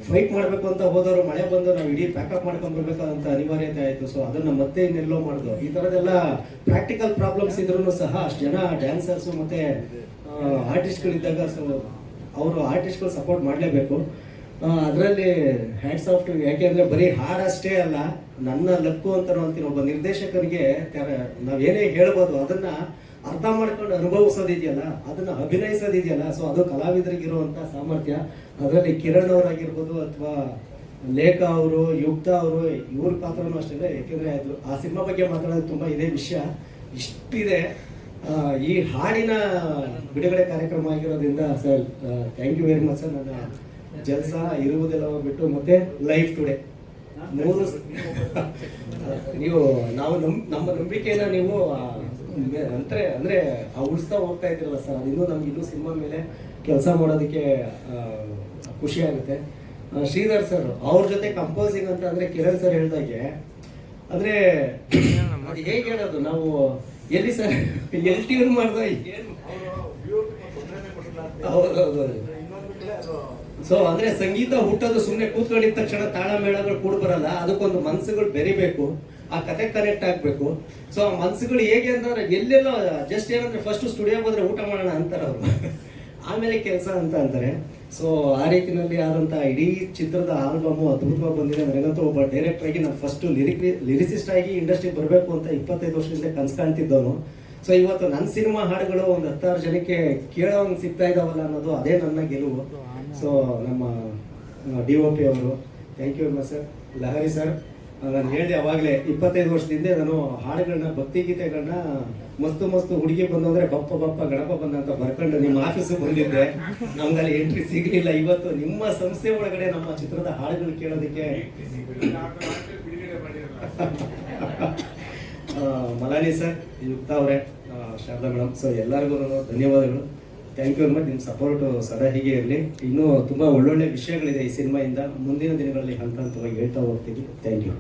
ಫೈಟ್ ಮಾಡಬೇಕು ಅಂತ ಹೋದವರು ಮಳೆ ಬಂದು ನಾವು ಇಡೀ ಪ್ಯಾಕಪ್ ಮಾಡ್ಕೊಂಡು ಬರ್ಬೇಕಾದಂಥ ಅನಿವಾರ್ಯತೆ ಆಯಿತು. ಸೊ ಅದನ್ನು ಮತ್ತೆ ಇನ್ನೆಲ್ಲೋ ಮಾಡಿದ್ರು. ಈ ಥರದ್ದೆಲ್ಲ ಪ್ರಾಕ್ಟಿಕಲ್ ಪ್ರಾಬ್ಲಮ್ಸ್ ಇದ್ರೂ ಸಹ ಅಷ್ಟು ಜನ ಡ್ಯಾನ್ಸರ್ಸು ಮತ್ತು ಆರ್ಟಿಸ್ಟ್ಗಳಿದ್ದಾಗ ಸೊ ಅವರು ಆರ್ಟಿಸ್ಟ್ಗಳು ಸಪೋರ್ಟ್ ಮಾಡಲೇಬೇಕು. ಅದರಲ್ಲಿ ಹ್ಯಾಟ್ಸ್ ಆಫ್ ಟು. ಯಾಕೆಂದರೆ ಬರೀ ಹಾಡಷ್ಟೇ ಅಲ್ಲ, ನನ್ನ ಲಕ್ಕು ಅಂತ ಅಂತೀನಿ. ಒಬ್ಬ ನಿರ್ದೇಶಕರಿಗೆ ನಾವೇನೇ ಹೇಳ್ಬೋದು ಅದನ್ನು ಅರ್ಥ ಮಾಡ್ಕೊಂಡು ಅನುಭವಿಸೋದಿದೆಯಲ್ಲ, ಅದನ್ನು ಅಭಿನಯಿಸೋದಿದೆಯಲ್ಲ, ಸೊ ಅದು ಕಲಾವಿದರಿಗಿರುವಂಥ ಸಾಮರ್ಥ್ಯ. ಅದರಲ್ಲಿ ಕಿರಣ್ ಅವರಾಗಿರ್ಬೋದು ಅಥವಾ ಲೇಖ ಅವರು, ಯುಕ್ತ ಅವರು, ಇವ್ರ ಪಾತ್ರನೂ ಅಷ್ಟೇ. ಯಾಕೆಂದರೆ ಅದು ಆ ಸಿನಿಮಾ ಬಗ್ಗೆ ಮಾತಾಡೋದು ತುಂಬ ಇದೇ ವಿಷಯ ಇಷ್ಟಿದೆ. ಈ ಹಾಡಿನ ಬಿಡುಗಡೆ ಕಾರ್ಯಕ್ರಮ ಆಗಿರೋದ್ರಿಂದ sir thank you very much sir. ನನ್ನ ಜಲ್ಸ ಇರುವುದೆಲ್ಲ ಬಿಟ್ಟು ಮತ್ತೆ ಲೈಫ್ ಟುಡೇ 3 ನೀವು ನಾವು ನಮ್ಮ ನಂಬಿಕೆನ ನೀವು ಅಂದ್ರೆ ಉಳಿಸ್ತಾ ಹೋಗ್ತಾ ಇದ್ದೀರಲ್ಲ ಸರ್, ಅದಿನ್ನೂ ನಮ್ಗೆ ಇನ್ನೂ ಸಿನಿಮಾ ಮೇಲೆ ಕೆಲಸ ಮಾಡೋದಕ್ಕೆ ಖುಷಿ ಆಗುತ್ತೆ. ಶ್ರೀಧರ್ ಸರ್ ಅವ್ರ ಜೊತೆ ಕಂಪೋಸಿಂಗ್ ಅಂತ ಅಂದ್ರೆ ಕಿರಣ್ ಸರ್ ಹೇಳ್ದಾಗೆ ಅಂದ್ರೆ ಅದು ಹೇಗೆ ಹೇಳೋದು, ನಾವು ಎಲ್ಲಿ ಸರ್ ಎಲ್ಲಿ ಟ್ಯೂನ್ ಮಾಡ್ದ ಏನು. ಹೌದೌದು. ಸೊ ಅಂದ್ರೆ ಸಂಗೀತ ಹುಟ್ಟೋದು ಸುಮ್ಮನೆ ಕೂತ್ಕೊಂಡಿದ ತಕ್ಷಣ ತಾಳ ಮೇಳಗಳು ಕೂಡ ಬರಲ್ಲ, ಅದಕ್ಕೊಂದು ಮನ್ಸುಗಳು ಬೆರಿಬೇಕು, ಆ ಕತೆ ಕನೆಕ್ಟ್ ಆಗ್ಬೇಕು. ಸೊ ಆ ಮನ್ಸುಗಳು ಹೇಗೆ ಅಂತಂದ್ರೆ ಎಲ್ಲೆಲ್ಲೋ ಜಸ್ಟ್ ಏನಂದ್ರೆ ಫಸ್ಟ್ ಸ್ಟುಡಿಯೋಗೆ ಹೋದ್ರೆ ಊಟ ಮಾಡೋಣ ಅಂತಾರೆ ಅವರು, ಆಮೇಲೆ ಕೆಲಸ ಅಂತ ಅಂತಾರೆ. ಸೊ ಆ ರೀತಿನಲ್ಲಿ ಆದಂಥ ಇಡೀ ಚಿತ್ರದ ಆಲ್ಬಮು ಅದ್ಭುತವಾಗಿ ಬಂದಿದೆ. ನನಗಂತೂ ಒಬ್ಬ ಡೈರೆಕ್ಟರ್ ಆಗಿ ನಾನು ಫಸ್ಟ್ ಲಿರಿಸಿಸ್ಟ್ ಆಗಿ ಇಂಡಸ್ಟ್ರಿಗೆ ಬರಬೇಕು ಅಂತ 25 ವರ್ಷದಿಂದ ಕನ್ಸು ಕಾಣ್ತಿದ್ದವನು. ಸೊ ಇವತ್ತು ನನ್ನ ಸಿನಿಮಾ ಹಾಡುಗಳು ಒಂದು 10 ಜನಕ್ಕೆ ಕೇಳೋಂಗೆ ಸಿಗ್ತಾ ಇದ್ದಾವಲ್ಲ ಅನ್ನೋದು ಅದೇ ನನ್ನ ಗೆಲುವು. ಸೊ ನಮ್ಮ DOP ಅವರು thank you very sir. Lahari sir, ನಾನು ಹೇಳಿದೆ ಅವಾಗಲೇ 25 ವರ್ಷದಿಂದ ನಾನು ಹಾಡುಗಳನ್ನ, ಭಕ್ತಿಗೀತೆಗಳನ್ನ ಮಸ್ತು ಮಸ್ತು ಹುಡುಗಿ ಬಂದಂದ್ರೆ ಬಪ್ಪ ಬಪ್ಪ ಗಣಪ ಬಂದ ಅಂತ ಬರ್ಕೊಂಡು ನಿಮ್ಮ ಆಫೀಸಿಗೆ ಬಂದಿದ್ದೆ. ನಮ್ಗಲ್ಲಿ ಎಂಟ್ರಿ ಸಿಗಲಿಲ್ಲ. ಇವತ್ತು ನಿಮ್ಮ ಸಂಸ್ಥೆ ಒಳಗಡೆ ನಮ್ಮ ಚಿತ್ರದ ಹಾಡುಗಳು ಕೇಳೋದಕ್ಕೆ ಮಲಾನಿ ಸರ್, ಯುಕ್ತ ಅವರೇ, ಶಾರದಾ ಮೇಡಮ್, ಸೊ ಎಲ್ಲರಿಗೂ ಧನ್ಯವಾದಗಳು. Thank you very much. ನಿಮ್ಮ ಸಪೋರ್ಟು ಸದಾ ಹೀಗೆ ಇರಲಿ. ಇನ್ನೂ ತುಂಬ ಒಳ್ಳೊಳ್ಳೆ ವಿಷಯಗಳಿದೆ ಈ ಸಿನಿಮಾಯಿಂದ. ಮುಂದಿನ ದಿನಗಳಲ್ಲಿ ಹಂತ ಹಂತವಾಗಿ ಹೇಳ್ತಾ ಹೋಗ್ತೀವಿ. Thank you.